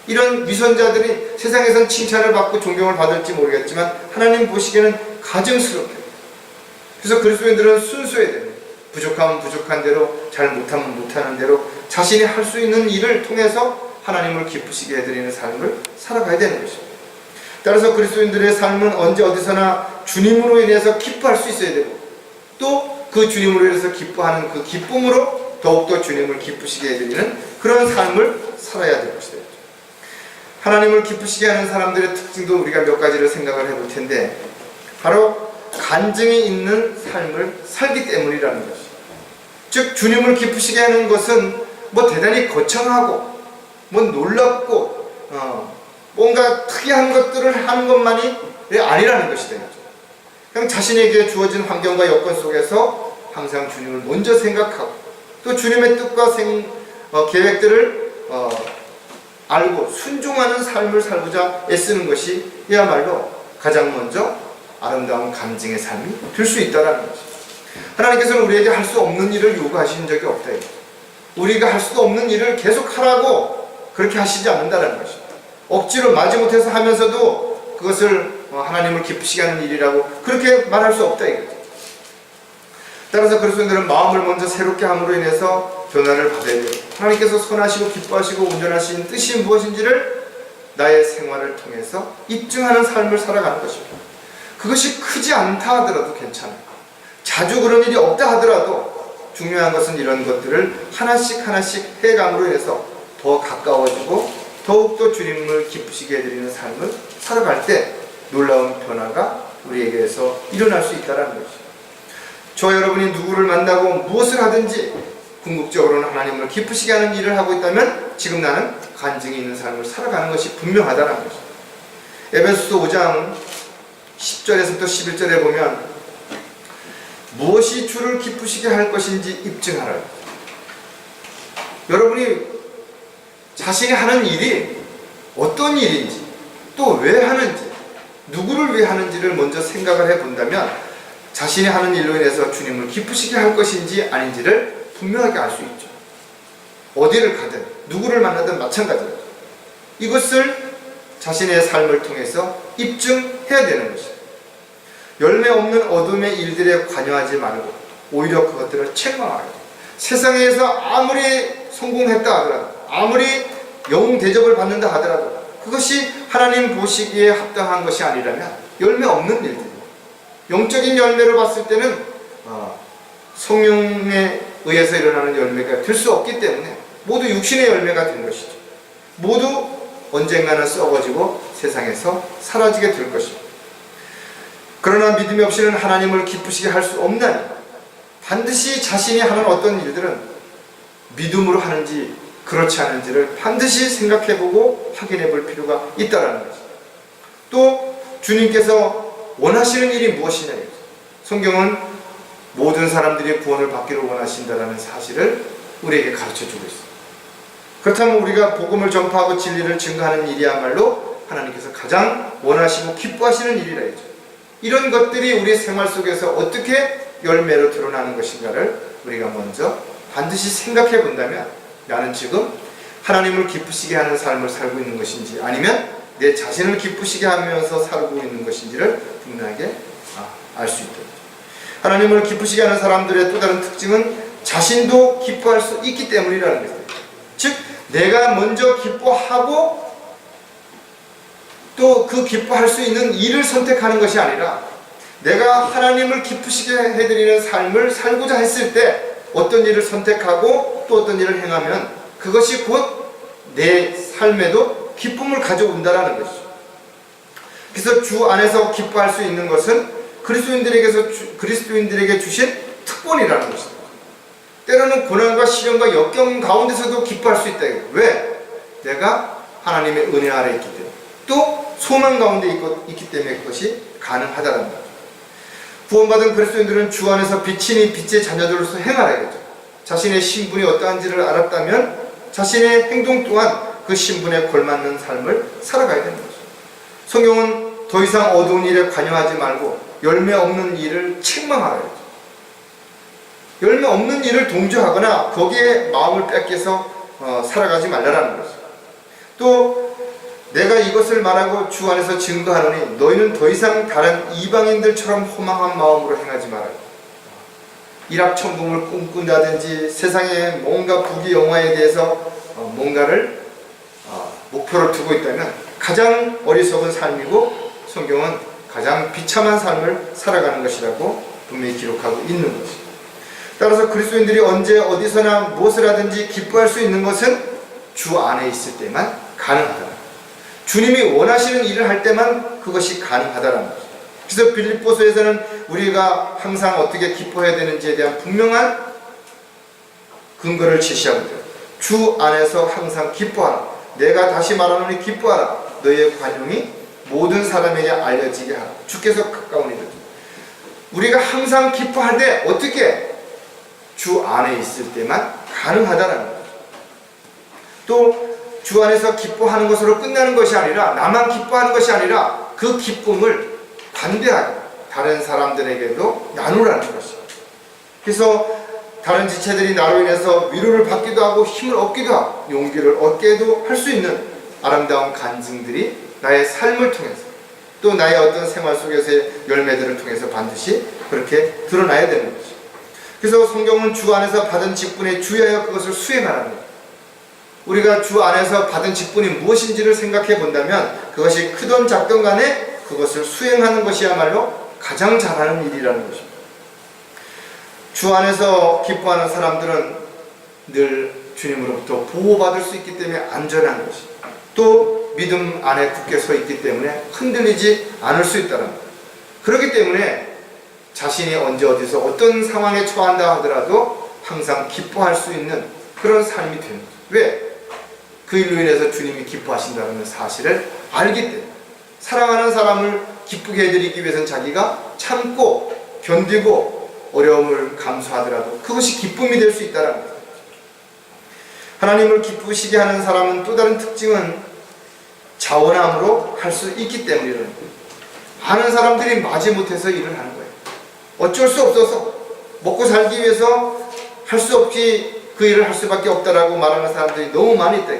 이런 위선자들이 세상에선 칭찬을 받고 존경을 받을지 모르겠지만 하나님 보시기에는 가증스럽게. 그래서 그리스도인들은 순수해야 됩니다. 부족하면 부족한 대로, 잘 못하면 못하는 대로 자신이 할 수 있는 일을 통해서 하나님을 기쁘시게 해드리는 삶을 살아가야 되는 것입니다. 따라서 그리스도인들의 삶은 언제 어디서나 주님으로 인해서 기뻐할 수 있어야 되고 또 그 주님으로 인해서 기뻐하는 그 기쁨으로 더욱더 주님을 기쁘시게 해드리는 그런 삶을 살아야 될 것이다. 하나님을 기쁘시게 하는 사람들의 특징도 우리가 몇 가지를 생각을 해볼 텐데 바로 간증이 있는 삶을 살기 때문이라는 것이죠. 즉 주님을 기쁘시게 하는 것은 뭐 대단히 거창하고 뭐 놀랍고 뭔가 특이한 것들을 하는 것만이 아니라는 것이다. 그냥 자신에게 주어진 환경과 여건 속에서 항상 주님을 먼저 생각하고 또 주님의 뜻과 계획들을 알고 순종하는 삶을 살고자 애쓰는 것이 이야말로 가장 먼저 아름다운 간증의 삶이 될 수 있다는 것입니다. 하나님께서는 우리에게 할 수 없는 일을 요구하신 적이 없다. 우리가 할 수 없는 일을 계속 하라고 그렇게 하시지 않는다는 것입니다. 억지로 마지못해서 하면서도 그것을 하나님을 기쁘시게 하는 일이라고 그렇게 말할 수 없다 이거죠. 따라서 그리스도인들은 마음을 먼저 새롭게 함으로 인해서 변화를 받아야 돼요. 하나님께서 선하시고 기뻐하시고 온전하신 뜻이 무엇인지를 나의 생활을 통해서 입증하는 삶을 살아가는 것입니다. 그것이 크지 않다 하더라도 괜찮아요. 자주 그런 일이 없다 하더라도 중요한 것은 이런 것들을 하나씩 하나씩 해감으로 인해서 더 가까워지고 더욱더 주님을 기쁘시게 해드리는 삶을 살아갈 때 놀라운 변화가 우리에게서 일어날 수 있다는 것이죠. 저 여러분이 누구를 만나고 무엇을 하든지 궁극적으로는 하나님을 기쁘시게 하는 일을 하고 있다면 지금 나는 간증이 있는 삶을 살아가는 것이 분명하다는 것이죠. 에베소서 5장 10절에서부터 11절에 보면 무엇이 주를 기쁘시게 할 것인지 입증하라. 여러분이 자신이 하는 일이 어떤 일인지 또 왜 하는지 누구를 위해 하는지를 먼저 생각을 해본다면 자신이 하는 일로 인해서 주님을 기쁘시게 할 것인지 아닌지를 분명하게 알 수 있죠. 어디를 가든 누구를 만나든 마찬가지입니다. 이것을 자신의 삶을 통해서 입증해야 되는 것입니다. 열매 없는 어둠의 일들에 관여하지 말고 오히려 그것들을 책망하라. 세상에서 아무리 성공했다 하더라도 아무리 영웅 대접을 받는다 하더라도 그것이 하나님 보시기에 합당한 것이 아니라면 열매 없는 일들입니다. 영적인 열매로 봤을 때는 성령에 의해서 일어나는 열매가 될 수 없기 때문에 모두 육신의 열매가 된 것이죠. 모두 언젠가는 썩어지고 세상에서 사라지게 될 것입니다. 그러나 믿음이 없이는 하나님을 기쁘시게 할 수 없나니 반드시 자신이 하는 어떤 일들은 믿음으로 하는지 그렇지 않은지를 반드시 생각해보고 확인해볼 필요가 있다는 거죠. 또 주님께서 원하시는 일이 무엇이냐. 성경은 모든 사람들이 구원을 받기를 원하신다는 사실을 우리에게 가르쳐주고 있습니다. 그렇다면 우리가 복음을 전파하고 진리를 증거하는 일이야말로 하나님께서 가장 원하시고 기뻐하시는 일이라 했죠. 이런 것들이 우리 생활 속에서 어떻게 열매로 드러나는 것인가를 우리가 먼저 반드시 생각해 본다면, 나는 지금 하나님을 기쁘시게 하는 삶을 살고 있는 것인지 아니면 내 자신을 기쁘시게 하면서 살고 있는 것인지를 분명하게 알 수 있다. 하나님을 기쁘시게 하는 사람들의 또 다른 특징은 자신도 기뻐할 수 있기 때문이라는 것이죠. 즉 내가 먼저 기뻐하고 또 그 기뻐할 수 있는 일을 선택하는 것이 아니라, 내가 하나님을 기쁘시게 해드리는 삶을 살고자 했을 때 어떤 일을 선택하고 또 어떤 일을 행하면 그것이 곧 내 삶에도 기쁨을 가져온다라는 것이죠. 그래서 주 안에서 기뻐할 수 있는 것은 그리스도인들에게 주신 특권이라는 것입니다. 때로는 고난과 시련과 역경 가운데서도 기뻐할 수 있다. 왜? 내가 하나님의 은혜 아래 있기 때문에, 또 소망 가운데 있기 때문에 그것이 가능하다는 거죠. 구원받은 그리스도인들은 주 안에서 빛이니 빛의 자녀들로서 행하라겠죠. 자신의 신분이 어떠한지를 알았다면 자신의 행동 또한 그 신분에 걸맞는 삶을 살아가야 되는 거죠. 성경은 더 이상 어두운 일에 관여하지 말고 열매 없는 일을 책망하라 했죠. 열매 없는 일을 동조하거나 거기에 마음을 뺏겨서 살아가지 말라는 거죠. 또 내가 이것을 말하고 주 안에서 증거하노니 너희는 더 이상 다른 이방인들처럼 허망한 마음으로 행하지 말아라. 일확천금을 꿈꾼다든지 세상에 뭔가 부귀영화에 대해서 뭔가를 목표를 두고 있다면 가장 어리석은 삶이고, 성경은 가장 비참한 삶을 살아가는 것이라고 분명히 기록하고 있는 것입니다. 따라서 그리스도인들이 언제 어디서나 무엇을 하든지 기뻐할 수 있는 것은 주 안에 있을 때만 가능하다. 주님이 원하시는 일을 할 때만 그것이 가능하다는 것입니다. 그래서 빌립보서에서는 우리가 항상 어떻게 기뻐해야 되는지에 대한 분명한 근거를 제시하고 있어요. 주 안에서 항상 기뻐하라. 내가 다시 말하노니 기뻐하라. 너희의 관용이 모든 사람에게 알려지게 하라. 주께서 가까우니. 우리가 항상 기뻐할 때 어떻게? 주 안에 있을 때만 가능하다는 거죠. 또 주 안에서 기뻐하는 것으로 끝나는 것이 아니라, 나만 기뻐하는 것이 아니라 그 기쁨을 관대하게 다른 사람들에게도 나누라는 것입니다. 그래서 다른 지체들이 나로 인해서 위로를 받기도 하고 힘을 얻기도 하고 용기를 얻게도 할 수 있는 아름다운 간증들이 나의 삶을 통해서, 또 나의 어떤 생활 속에서의 열매들을 통해서 반드시 그렇게 드러나야 되는 것이죠. 그래서 성경은 주 안에서 받은 직분에 주의하여 그것을 수행하라는 거예요. 우리가 주 안에서 받은 직분이 무엇인지를 생각해 본다면 그것이 크든 작든 간에 그것을 수행하는 것이야말로 가장 잘하는 일이라는 것입니다. 주 안에서 기뻐하는 사람들은 늘 주님으로부터 보호받을 수 있기 때문에 안전한 것입니다. 또 믿음 안에 굳게 서 있기 때문에 흔들리지 않을 수 있다는 것. 그렇기 때문에 자신이 언제 어디서 어떤 상황에 처한다 하더라도 항상 기뻐할 수 있는 그런 삶이 되는 거죠. 왜? 그 일로 인해서 주님이 기뻐하신다는 사실을 알기 때문에. 사랑하는 사람을 기쁘게 해드리기 위해서는 자기가 참고 견디고 어려움을 감수하더라도 그것이 기쁨이 될 수 있다는 거죠. 하나님을 기쁘시게 하는 사람은 또 다른 특징은 자원함으로 할 수 있기 때문이라는 거예요. 많은 사람들이 마지못해서 일을 하는 거예요. 어쩔 수 없어서 먹고 살기 위해서 할 수 없이 그 일을 할 수밖에 없다라고 말하는 사람들이 너무 많이 있다.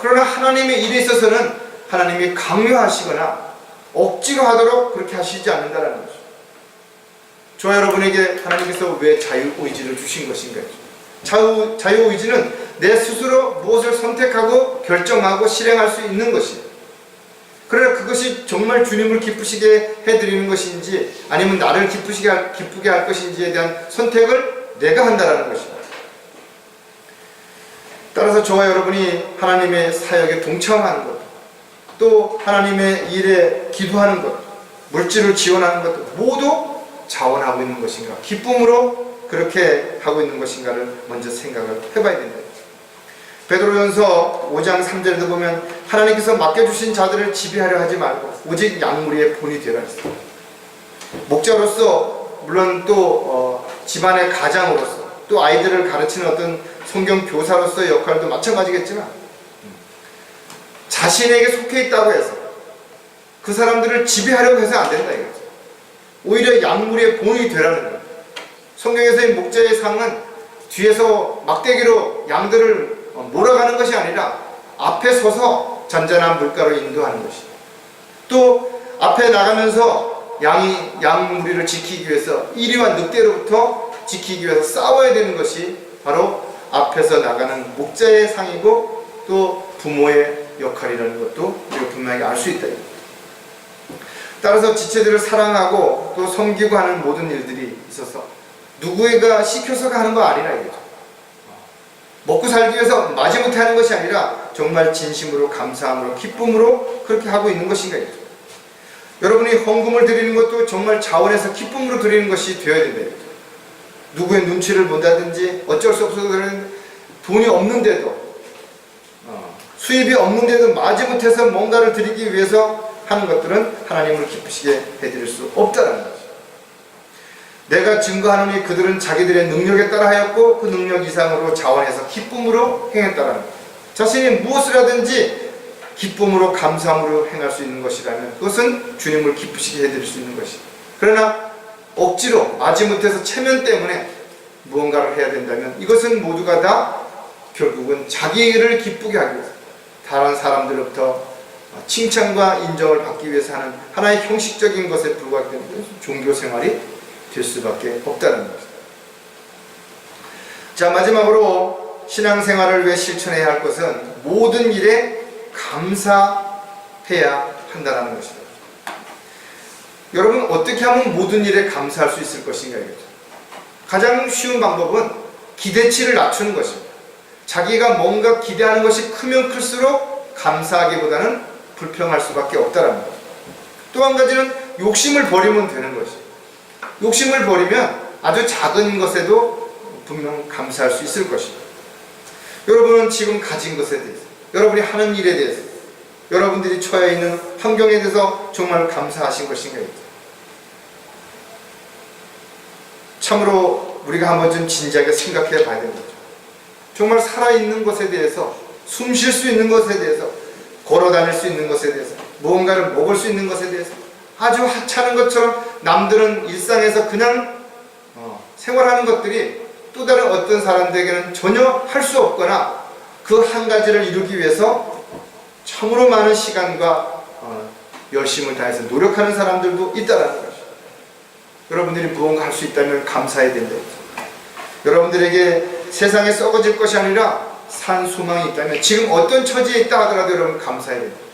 그러나 하나님의 일에 있어서는 하나님이 강요하시거나 억지로 하도록 그렇게 하시지 않는다는 거죠. 저와 여러분에게 하나님께서 왜 자유의지를 주신 것인가요? 자유의지는 내 스스로 무엇을 선택하고 결정하고 실행할 수 있는 것이에요. 그러나 그것이 정말 주님을 기쁘시게 해드리는 것인지 아니면 나를 기쁘게 할 것인지에 대한 선택을 내가 한다는 것입니다. 따라서 저와 여러분이 하나님의 사역에 동참하는 것, 또 하나님의 일에 기도하는 것, 물질을 지원하는 것도 모두 자원하고 있는 것인가, 기쁨으로 그렇게 하고 있는 것인가를 먼저 생각을 해봐야 된다. 베드로전서 5장 3절에도 보면 하나님께서 맡겨주신 자들을 지배하려 하지 말고 오직 양무리의 본이 되라 했습니다. 목자로서 물론 또 집안의 가장으로서 또 아이들을 가르치는 어떤 성경 교사로서의 역할도 마찬가지겠지만 자신에게 속해 있다고 해서 그 사람들을 지배하려고 해서 안 된다 이거죠. 오히려 양무리의 본이 되라는 거예요. 성경에서의 목자의 상은 뒤에서 막대기로 양들을 몰아가는 것이 아니라 앞에 서서 잔잔한 물가로 인도하는 것이죠. 또 앞에 나가면서 양무리를 지키기 위해서 이리와 늑대로부터 지키기 위해서 싸워야 되는 것이 바로 앞에서 나가는 목자의 상이고 또 부모의 역할이라는 것도 우리가 분명히 알 수 있다. 따라서 지체들을 사랑하고 또 섬기고 하는 모든 일들이 있어서 누구에가 시켜서가 하는 거 아니라 이거죠. 먹고 살기 위해서 마지못해 하는 것이 아니라 정말 진심으로 감사함으로 기쁨으로 그렇게 하고 있는 것인가 이거죠. 여러분이 헌금을 드리는 것도 정말 자원해서 기쁨으로 드리는 것이 되어야 된다 이거죠. 누구의 눈치를 본다든지 어쩔 수 없어서 그런 돈이 없는데도 수입이 없는데도 마지못해서 뭔가를 드리기 위해서 하는 것들은 하나님을 기쁘시게 해드릴 수 없다는 거죠. 내가 증거하노니 그들은 자기들의 능력에 따라 하였고 그 능력 이상으로 자원해서 기쁨으로 행했다라는 거죠. 자신이 무엇을 하든지 기쁨으로 감사함으로 행할 수 있는 것이라면 그것은 주님을 기쁘시게 해드릴 수 있는 것이죠. 그러나 억지로 마지못해서 체면 때문에 무언가를 해야 된다면 이것은 모두가 다 결국은 자기를 기쁘게 하기 위해서 다른 사람들로부터 칭찬과 인정을 받기 위해서 하는 하나의 형식적인 것에 불과하기 때문에 종교 생활이 될 수밖에 없다는 것입니다. 자, 마지막으로 신앙생활을 위해 실천해야 할 것은 모든 일에 감사해야 한다는 것입니다. 여러분, 어떻게 하면 모든 일에 감사할 수 있을 것인가 이거죠. 가장 쉬운 방법은 기대치를 낮추는 것입니다. 자기가 뭔가 기대하는 것이 크면 클수록 감사하기보다는 불평할 수밖에 없다는 거죠. 또 한 가지는 욕심을 버리면 되는 것이죠. 욕심을 버리면 아주 작은 것에도 분명 감사할 수 있을 것입니다. 여러분은 지금 가진 것에 대해서, 여러분이 하는 일에 대해서, 여러분들이 처해 있는 환경에 대해서 정말 감사하신 것인가요? 참으로 우리가 한번 좀 진지하게 생각해 봐야 되는 거죠. 정말 살아있는 것에 대해서, 숨 쉴 수 있는 것에 대해서, 걸어 다닐 수 있는 것에 대해서, 무언가를 먹을 수 있는 것에 대해서 아주 하찮은 것처럼 남들은 일상에서 그냥 생활하는 것들이 또 다른 어떤 사람들에게는 전혀 할 수 없거나 그 한 가지를 이루기 위해서 참으로 많은 시간과 열심을 다해서 노력하는 사람들도 있다는 것이죠. 여러분들이 무언가 할 수 있다면 감사해야 된다. 여러분들에게 세상에 썩어질 것이 아니라 산 소망이 있다면 지금 어떤 처지에 있다 하더라도 여러분 감사해야 됩니다.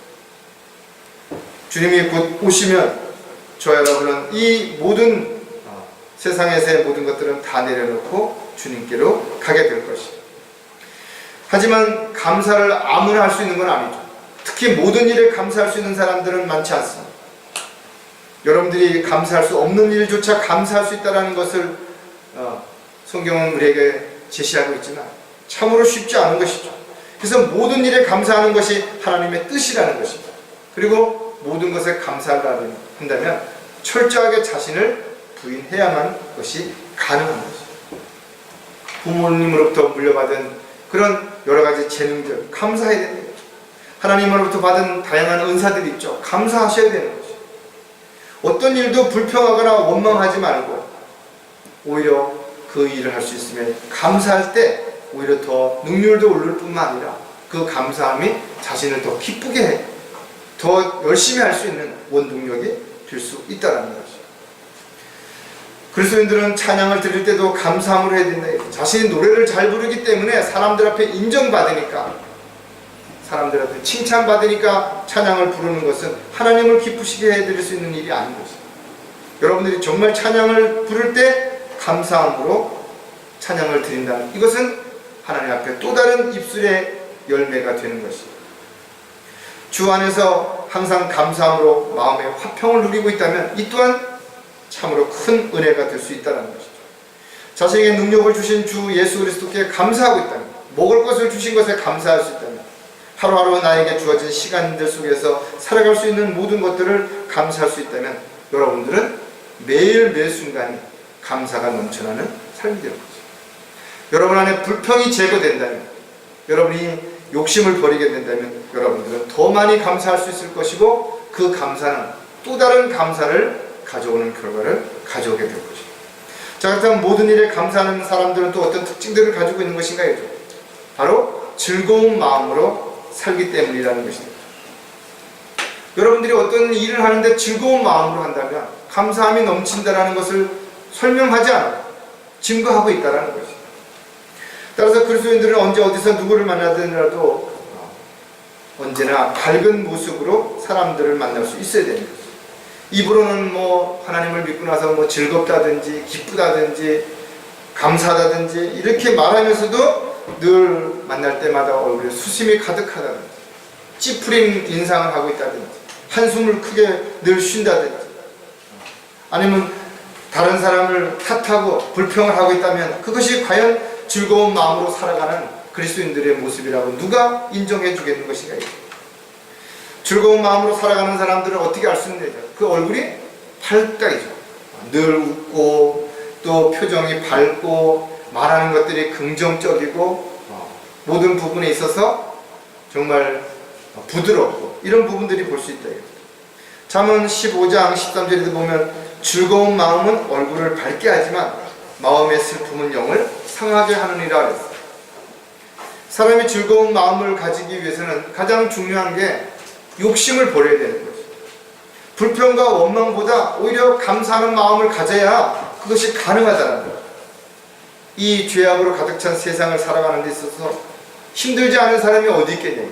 주님이 곧 오시면 저 여러분은 이 모든 세상에서의 모든 것들은 다 내려놓고 주님께로 가게 될 것입니다. 하지만 감사를 아무나 할 수 있는 건 아니죠. 특히 모든 일에 감사할 수 있는 사람들은 많지 않습니다. 여러분들이 감사할 수 없는 일조차 감사할 수 있다는 것을 성경은 우리에게 제시하고 있지만 참으로 쉽지 않은 것이죠. 그래서 모든 일에 감사하는 것이 하나님의 뜻이라는 것입니다. 그리고 모든 것에 감사를 한다면 철저하게 자신을 부인해야만 것이 가능한 것입니다. 부모님으로부터 물려받은 그런 여러 가지 재능들 감사해야 됩니다. 하나님으로부터 받은 다양한 은사들이 있죠. 감사하셔야 되는 것이죠. 어떤 일도 불평하거나 원망하지 말고 오히려 그 일을 할 수 있으면 감사할 때 오히려 더 능률도 오를 뿐만 아니라 그 감사함이 자신을 더 기쁘게 해, 더 열심히 할 수 있는 원동력이 될 수 있다는 것이죠. 그리스도인들은 찬양을 드릴 때도 감사함으로 해야 된다. 자신이 노래를 잘 부르기 때문에 사람들 앞에 인정받으니까, 사람들 앞에 칭찬받으니까 찬양을 부르는 것은 하나님을 기쁘시게 해드릴 수 있는 일이 아닌 것입니다. 여러분들이 정말 찬양을 부를 때 감사함으로 찬양을 드린다는 이것은 하나님 앞에 또 다른 입술의 열매가 되는 것입니다. 주 안에서 항상 감사함으로 마음의 화평을 누리고 있다면 이 또한 참으로 큰 은혜가 될 수 있다는 것이죠. 자신에게 능력을 주신 주 예수 그리스도께 감사하고 있다면 먹을 것을 주신 것에 감사할 수 있다면, 하루하루 나에게 주어진 시간들 속에서 살아갈 수 있는 모든 것들을 감사할 수 있다면, 여러분들은 매일 매 순간이 감사가 넘쳐나는 삶이 되는 거죠. 여러분 안에 불평이 제거된다면, 여러분이 욕심을 버리게 된다면, 여러분들은 더 많이 감사할 수 있을 것이고, 그 감사는 또 다른 감사를 가져오는 결과를 가져오게 될 것입니다. 자, 그렇다면 모든 일에 감사하는 사람들은 또 어떤 특징들을 가지고 있는 것인가요? 바로 즐거운 마음으로 살기 때문이라는 것입니다. 여러분들이 어떤 일을 하는데 즐거운 마음으로 한다면 감사함이 넘친다는 것을 설명하지 않아요. 증거하고 있다는 것입니다. 따라서 그리스도인들은 언제 어디서 누구를 만나더라도 언제나 밝은 모습으로 사람들을 만날 수 있어야 됩니다. 입으로는 하나님을 믿고 나서 즐겁다든지 기쁘다든지 감사하다든지 이렇게 말하면서도 늘 만날 때마다 얼굴에 수심이 가득하다든지 찌푸린 인상을 하고 있다든지 한숨을 크게 늘 쉰다든지 아니면 다른 사람을 탓하고 불평을 하고 있다면 그것이 과연 즐거운 마음으로 살아가는 그리스도인들의 모습이라고 누가 인정해 주겠는 것인가? 즐거운 마음으로 살아가는 사람들은 어떻게 알 수 있는 거죠? 그 얼굴이 밝다이죠. 늘 웃고 또 표정이 밝고 말하는 것들이 긍정적이고 모든 부분에 있어서 정말 부드럽고 이런 부분들이 볼 수 있다. 잠언 15장 13절에도 보면 즐거운 마음은 얼굴을 밝게 하지만 마음의 슬픔은 영을 상하게 하느니라 그랬어요. 사람이 즐거운 마음을 가지기 위해서는 가장 중요한 게 욕심을 버려야 되는 것이죠. 불평과 원망보다 오히려 감사하는 마음을 가져야 그것이 가능하다는 거예요. 이 죄악으로 가득 찬 세상을 살아가는 데 있어서 힘들지 않은 사람이 어디 있겠냐고.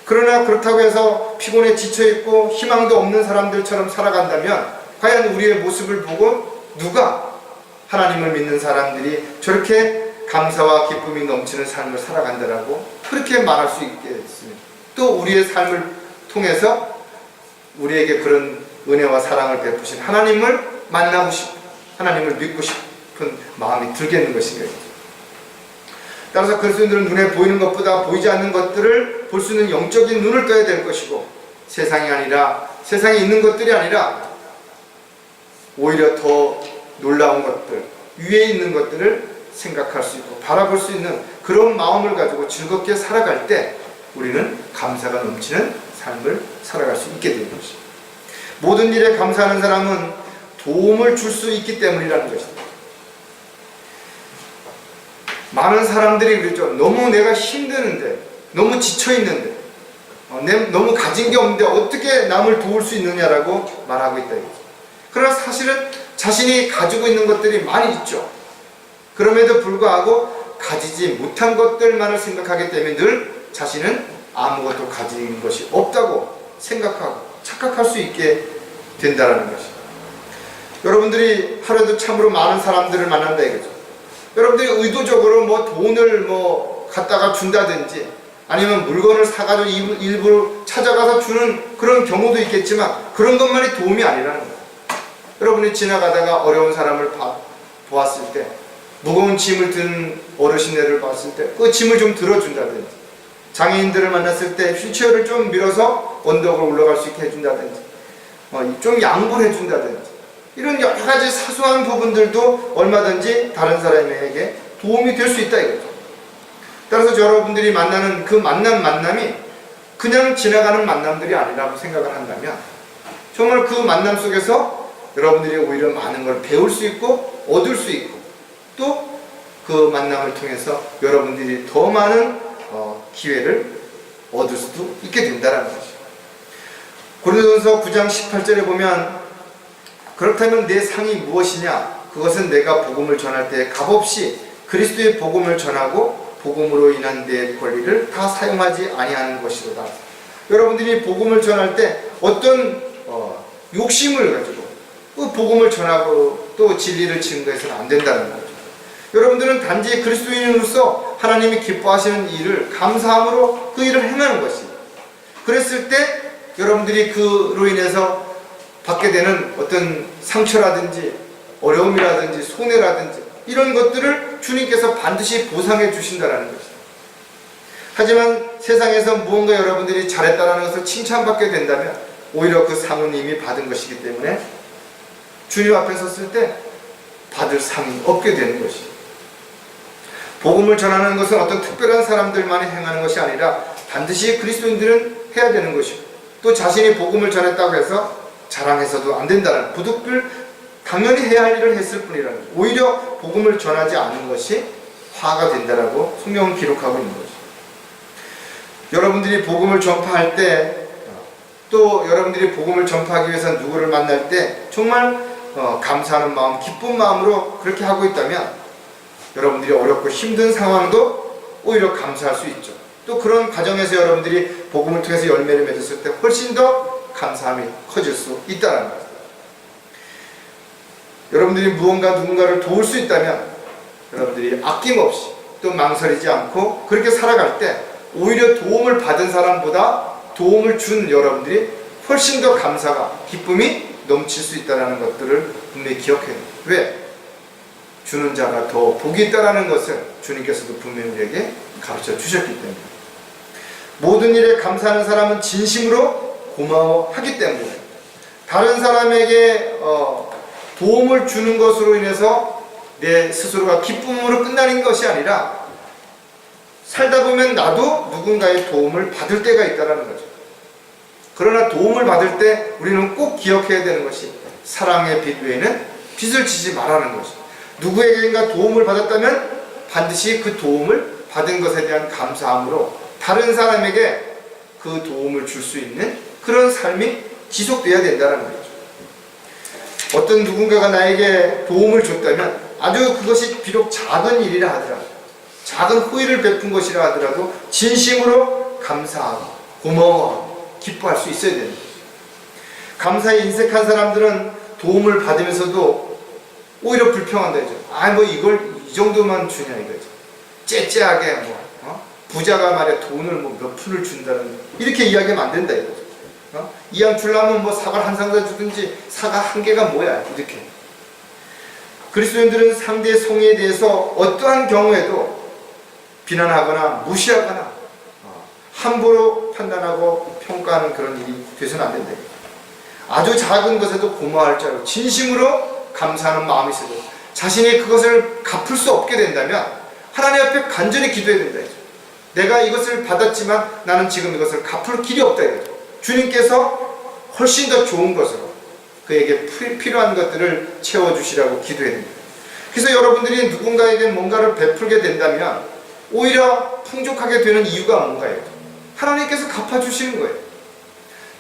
그러나 그렇다고 해서 피곤해 지쳐있고 희망도 없는 사람들처럼 살아간다면 과연 우리의 모습을 보고 누가 하나님을 믿는 사람들이 저렇게 감사와 기쁨이 넘치는 삶을 살아간다라고 그렇게 말할 수 있겠습니다. 또 우리의 삶을 통해서 우리에게 그런 은혜와 사랑을 베푸신 하나님을 만나고 싶고 하나님을 믿고 싶은 마음이 들겠는 것인가요? 따라서 그리스도인들은 눈에 보이는 것보다 보이지 않는 것들을 볼 수 있는 영적인 눈을 떠야 될 것이고 세상에 있는 것들이 아니라 오히려 더 놀라운 것들, 위에 있는 것들을 생각할 수 있고 바라볼 수 있는 그런 마음을 가지고 즐겁게 살아갈 때 우리는 감사가 넘치는 삶을 살아갈 수 있게 되는 것입니다. 모든 일에 감사하는 사람은 도움을 줄 수 있기 때문이라는 것입니다. 많은 사람들이 그러죠. 너무 내가 힘드는데, 너무 지쳐있는데, 너무 가진 게 없는데 어떻게 남을 도울 수 있느냐라고 말하고 있다. 그러나 사실은 자신이 가지고 있는 것들이 많이 있죠. 그럼에도 불구하고 가지지 못한 것들만을 생각하기 때문에 늘 자신은 아무것도 가진 것이 없다고 생각하고 착각할 수 있게 된다는 것입니다. 여러분들이 하루에도 참으로 많은 사람들을 만난다 이거죠. 여러분들이 의도적으로 돈을 갖다가 준다든지 아니면 물건을 사가지고 일부러 찾아가서 주는 그런 경우도 있겠지만 그런 것만이 도움이 아니라는 거예요. 여러분이 지나가다가 어려운 사람을 보았을 때 무거운 짐을 든 어르신네를 봤을 때 그 짐을 좀 들어준다든지 장애인들을 만났을 때 휠체어를 좀 밀어서 언덕을 올라갈 수 있게 해준다든지 좀 양보를 해준다든지 이런 여러 가지 사소한 부분들도 얼마든지 다른 사람에게 도움이 될 수 있다 이거죠. 따라서 여러분들이 만나는 그 만남이 그냥 지나가는 만남들이 아니라고 생각을 한다면 정말 그 만남 속에서 여러분들이 오히려 많은 걸 배울 수 있고 얻을 수 있고 또 그 만남을 통해서 여러분들이 더 많은 기회를 얻을 수도 있게 된다는 것이죠. 고린도전서 9장 18절에 보면 그렇다면 내 상이 무엇이냐? 그것은 내가 복음을 전할 때 값없이 그리스도의 복음을 전하고 복음으로 인한 내 권리를 다 사용하지 아니하는 것이로다. 여러분들이 복음을 전할 때 어떤 욕심을 가지고 그 복음을 전하고 또 진리를 증거해서는 안 된다는 거죠. 여러분들은 단지 그리스도인으로서 하나님이 기뻐하시는 일을 감사함으로 그 일을 행하는 것입니다. 그랬을 때 여러분들이 그로 인해서 받게 되는 어떤 상처라든지 어려움이라든지 손해라든지 이런 것들을 주님께서 반드시 보상해 주신다는 것이죠. 하지만 세상에서 무언가 여러분들이 잘했다는 것을 칭찬받게 된다면 오히려 그 상은 이미 받은 것이기 때문에 주님 앞에 섰을 때 받을 상이 없게 되는 것이죠. 복음을 전하는 것은 어떤 특별한 사람들만이 행하는 것이 아니라 반드시 그리스도인들은 해야 되는 것이고, 또 자신이 복음을 전했다고 해서 자랑해서도 안 된다는, 부득불 당연히 해야 할 일을 했을 뿐이라는 거죠. 오히려 복음을 전하지 않은 것이 화가 된다라고 성경은 기록하고 있는 거죠. 여러분들이 복음을 전파할 때, 또 여러분들이 복음을 전파하기 위해서 누구를 만날 때 정말 감사하는 마음, 기쁜 마음으로 그렇게 하고 있다면 여러분들이 어렵고 힘든 상황도 오히려 감사할 수 있죠. 또 그런 과정에서 여러분들이 복음을 통해서 열매를 맺었을 때 훨씬 더 감사함이 커질 수 있다는 거예요. 여러분들이 무언가 누군가를 도울 수 있다면 여러분들이 아낌없이 또 망설이지 않고 그렇게 살아갈 때 오히려 도움을 받은 사람보다 도움을 준 여러분들이 훨씬 더 감사가, 기쁨이 넘칠 수 있다는 것들을 분명히 기억해야 돼요. 왜? 주는 자가 더 복이 있다는 것을 주님께서도 분명히 우리에게 가르쳐 주셨기 때문에. 모든 일에 감사하는 사람은 진심으로 고마워하기 때문에, 다른 사람에게 도움을 주는 것으로 인해서 내 스스로가 기쁨으로 끝나는 것이 아니라 살다 보면 나도 누군가의 도움을 받을 때가 있다는 거죠. 그러나 도움을 받을 때 우리는 꼭 기억해야 되는 것이 사랑의 빛 외에는 빛을 지지 말라는 것이죠. 누구에게인가 도움을 받았다면 반드시 그 도움을 받은 것에 대한 감사함으로 다른 사람에게 그 도움을 줄 수 있는 그런 삶이 지속돼야 된다는 거죠. 어떤 누군가가 나에게 도움을 줬다면 아주 그것이 비록 작은 일이라 하더라도, 작은 호의를 베푼 것이라 하더라도 진심으로 감사하고 고마워하고 기뻐할 수 있어야 됩니다. 감사에 인색한 사람들은 도움을 받으면서도 오히려 불평한다 이죠. 뭐 이걸 이 정도만 주냐 이거죠. 째째하게 부자가 말이야 돈을 몇 푼을 준다는, 이렇게 이야기하면 안 된다 이거죠. 이왕 주려면 사과 한 상자 주든지 사과 한 개가 뭐야 이렇게. 그리스도인들은 상대의 성의에 대해서 어떠한 경우에도 비난하거나 무시하거나 함부로 판단하고 평가하는 그런 일이 돼서는 안 된다. 아주 작은 것에도 고마워할 줄 알고 진심으로 감사하는 마음이 있어도 자신이 그것을 갚을 수 없게 된다면 하나님 앞에 간절히 기도해야 된다. 내가 이것을 받았지만 나는 지금 이것을 갚을 길이 없다. 주님께서 훨씬 더 좋은 것으로 그에게 필요한 것들을 채워주시라고 기도해야 됩니다. 그래서 여러분들이 누군가에게 뭔가를 베풀게 된다면 오히려 풍족하게 되는 이유가 뭔가요? 하나님께서 갚아주시는 거예요.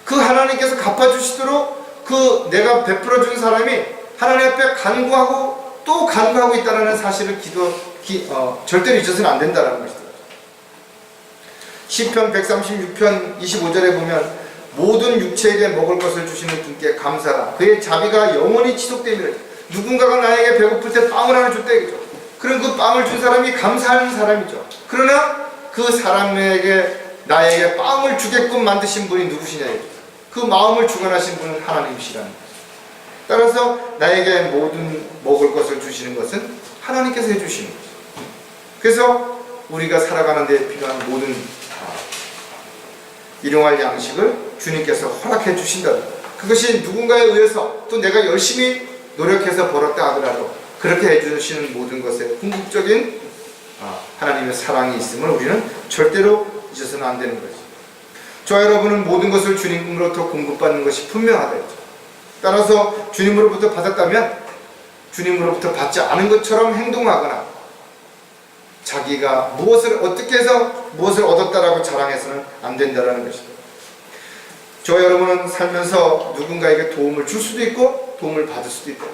그 하나님께서 갚아주시도록 그 내가 베풀어준 사람이 하나님 앞에 간구하고 또 간구하고 있다는 사실을 절대로 잊어서는 안 된다는 것이죠. 시편 136편 25절에 보면 모든 육체에게 먹을 것을 주시는 분께 감사라. 그의 자비가 영원히 지속되며, 누군가가 나에게 배고플 때 빵을 하나 줬다 이거죠. 그럼 그 빵을 준 사람이 감사하는 사람이죠. 그러나 그 사람에게 나에게 빵을 주게끔 만드신 분이 누구시냐 이거죠. 그 마음을 주관하신 분은 하나님이시라는 거죠. 따라서 나에게 모든 먹을 것을 주시는 것은 하나님께서 해주시는 거죠. 그래서 우리가 살아가는 데 필요한 모든 일용할 양식을 주님께서 허락해 주신다. 그것이 누군가에 의해서 또 내가 열심히 노력해서 벌었다 하더라도 그렇게 해주시는 모든 것에 궁극적인 하나님의 사랑이 있음을 우리는 절대로 잊어서는 안 되는 거죠. 저와 여러분은 모든 것을 주님으로부터 공급받는 것이 분명하다. 따라서 주님으로부터 받았다면 주님으로부터 받지 않은 것처럼 행동하거나 자기가 무엇을 어떻게 해서 무엇을 얻었다라고 자랑해서는 안 된다는 것이다. 저와 여러분은 살면서 누군가에게 도움을 줄 수도 있고 도움을 받을 수도 있다.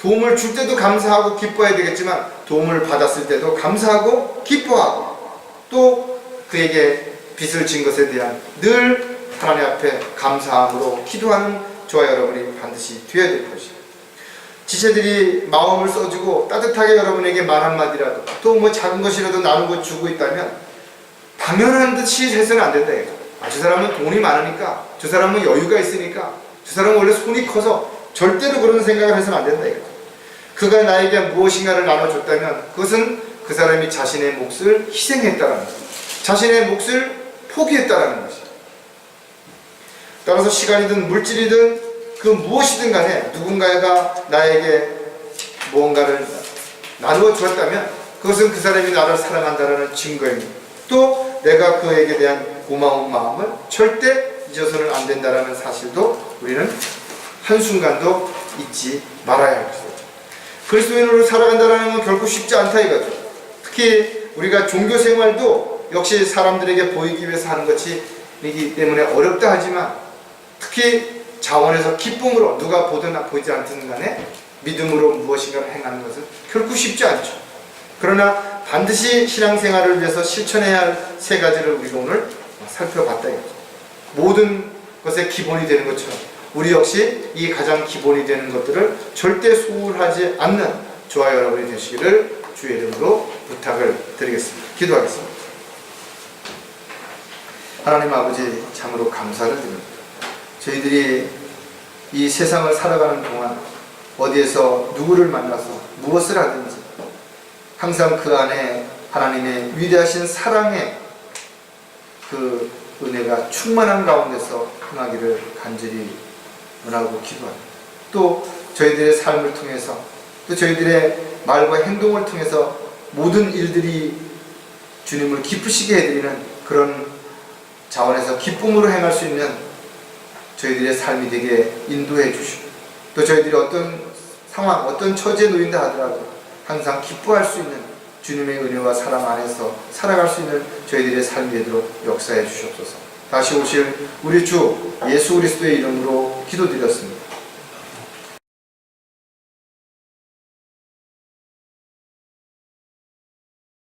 도움을 줄 때도 감사하고 기뻐해야 되겠지만 도움을 받았을 때도 감사하고 기뻐하고 또 그에게 빚을 진 것에 대한 늘 하나님 앞에 감사함으로 기도하는 저와 여러분이 반드시 되어야 될 것이다. 지체들이 마음을 써주고 따뜻하게 여러분에게 말 한마디라도 또 작은 것이라도 나누고 주고 있다면 당연한 듯이 해서는 안 된다. 저 사람은 돈이 많으니까, 저 사람은 여유가 있으니까, 저 사람은 원래 손이 커서 절대로 그런 생각을 해서는 안 된다. 그 그가 나에게 무엇인가를 나눠줬다면 그것은 그 사람이 자신의 몫을 희생했다는 것, 자신의 몫을 포기했다는 것이죠. 따라서 시간이든 물질이든 그 무엇이든 간에 누군가가 나에게 무언가를 나누어 주었다면 그것은 그 사람이 나를 사랑한다는 증거입니다. 또 내가 그에게 대한 고마운 마음을 절대 잊어서는 안 된다는 사실도 우리는 한순간도 잊지 말아야 할 것이죠. 그리스도인으로 살아간다는 건 결코 쉽지 않다 이거죠. 특히 우리가 종교 생활도 역시 사람들에게 보이기 위해서 하는 것이기 때문에 어렵다 하지만 특히 자원에서 기쁨으로 누가 보든 보이지 않든 간에 믿음으로 무엇인가를 행하는 것은 결코 쉽지 않죠. 그러나 반드시 신앙생활을 위해서 실천해야 할 세 가지를 우리가 오늘 살펴봤다 이거죠. 모든 것의 기본이 되는 것처럼 우리 역시 이 가장 기본이 되는 것들을 절대 소홀하지 않는 저와 여러분이 되시기를 주의 이름으로 부탁을 드리겠습니다. 기도하겠습니다. 하나님 아버지, 참으로 감사를 드립니다. 저희들이 이 세상을 살아가는 동안 어디에서 누구를 만나서 무엇을 하든지 항상 그 안에 하나님의 위대하신 사랑의 그 은혜가 충만한 가운데서 행하기를 간절히 원하고 기도합니다. 또 저희들의 삶을 통해서 또 저희들의 말과 행동을 통해서 모든 일들이 주님을 기쁘시게 해드리는 그런 자원에서 기쁨으로 행할 수 있는 저희들의 삶이 되게 인도해 주시고 또 저희들이 어떤 상황, 어떤 처지에 놓인다 하더라도 항상 기뻐할 수 있는 주님의 은혜와 사랑 안에서 살아갈 수 있는 저희들의 삶이 되도록 역사해 주시옵소서. 다시 오실 우리 주 예수 그리스도의 이름으로 기도드렸습니다.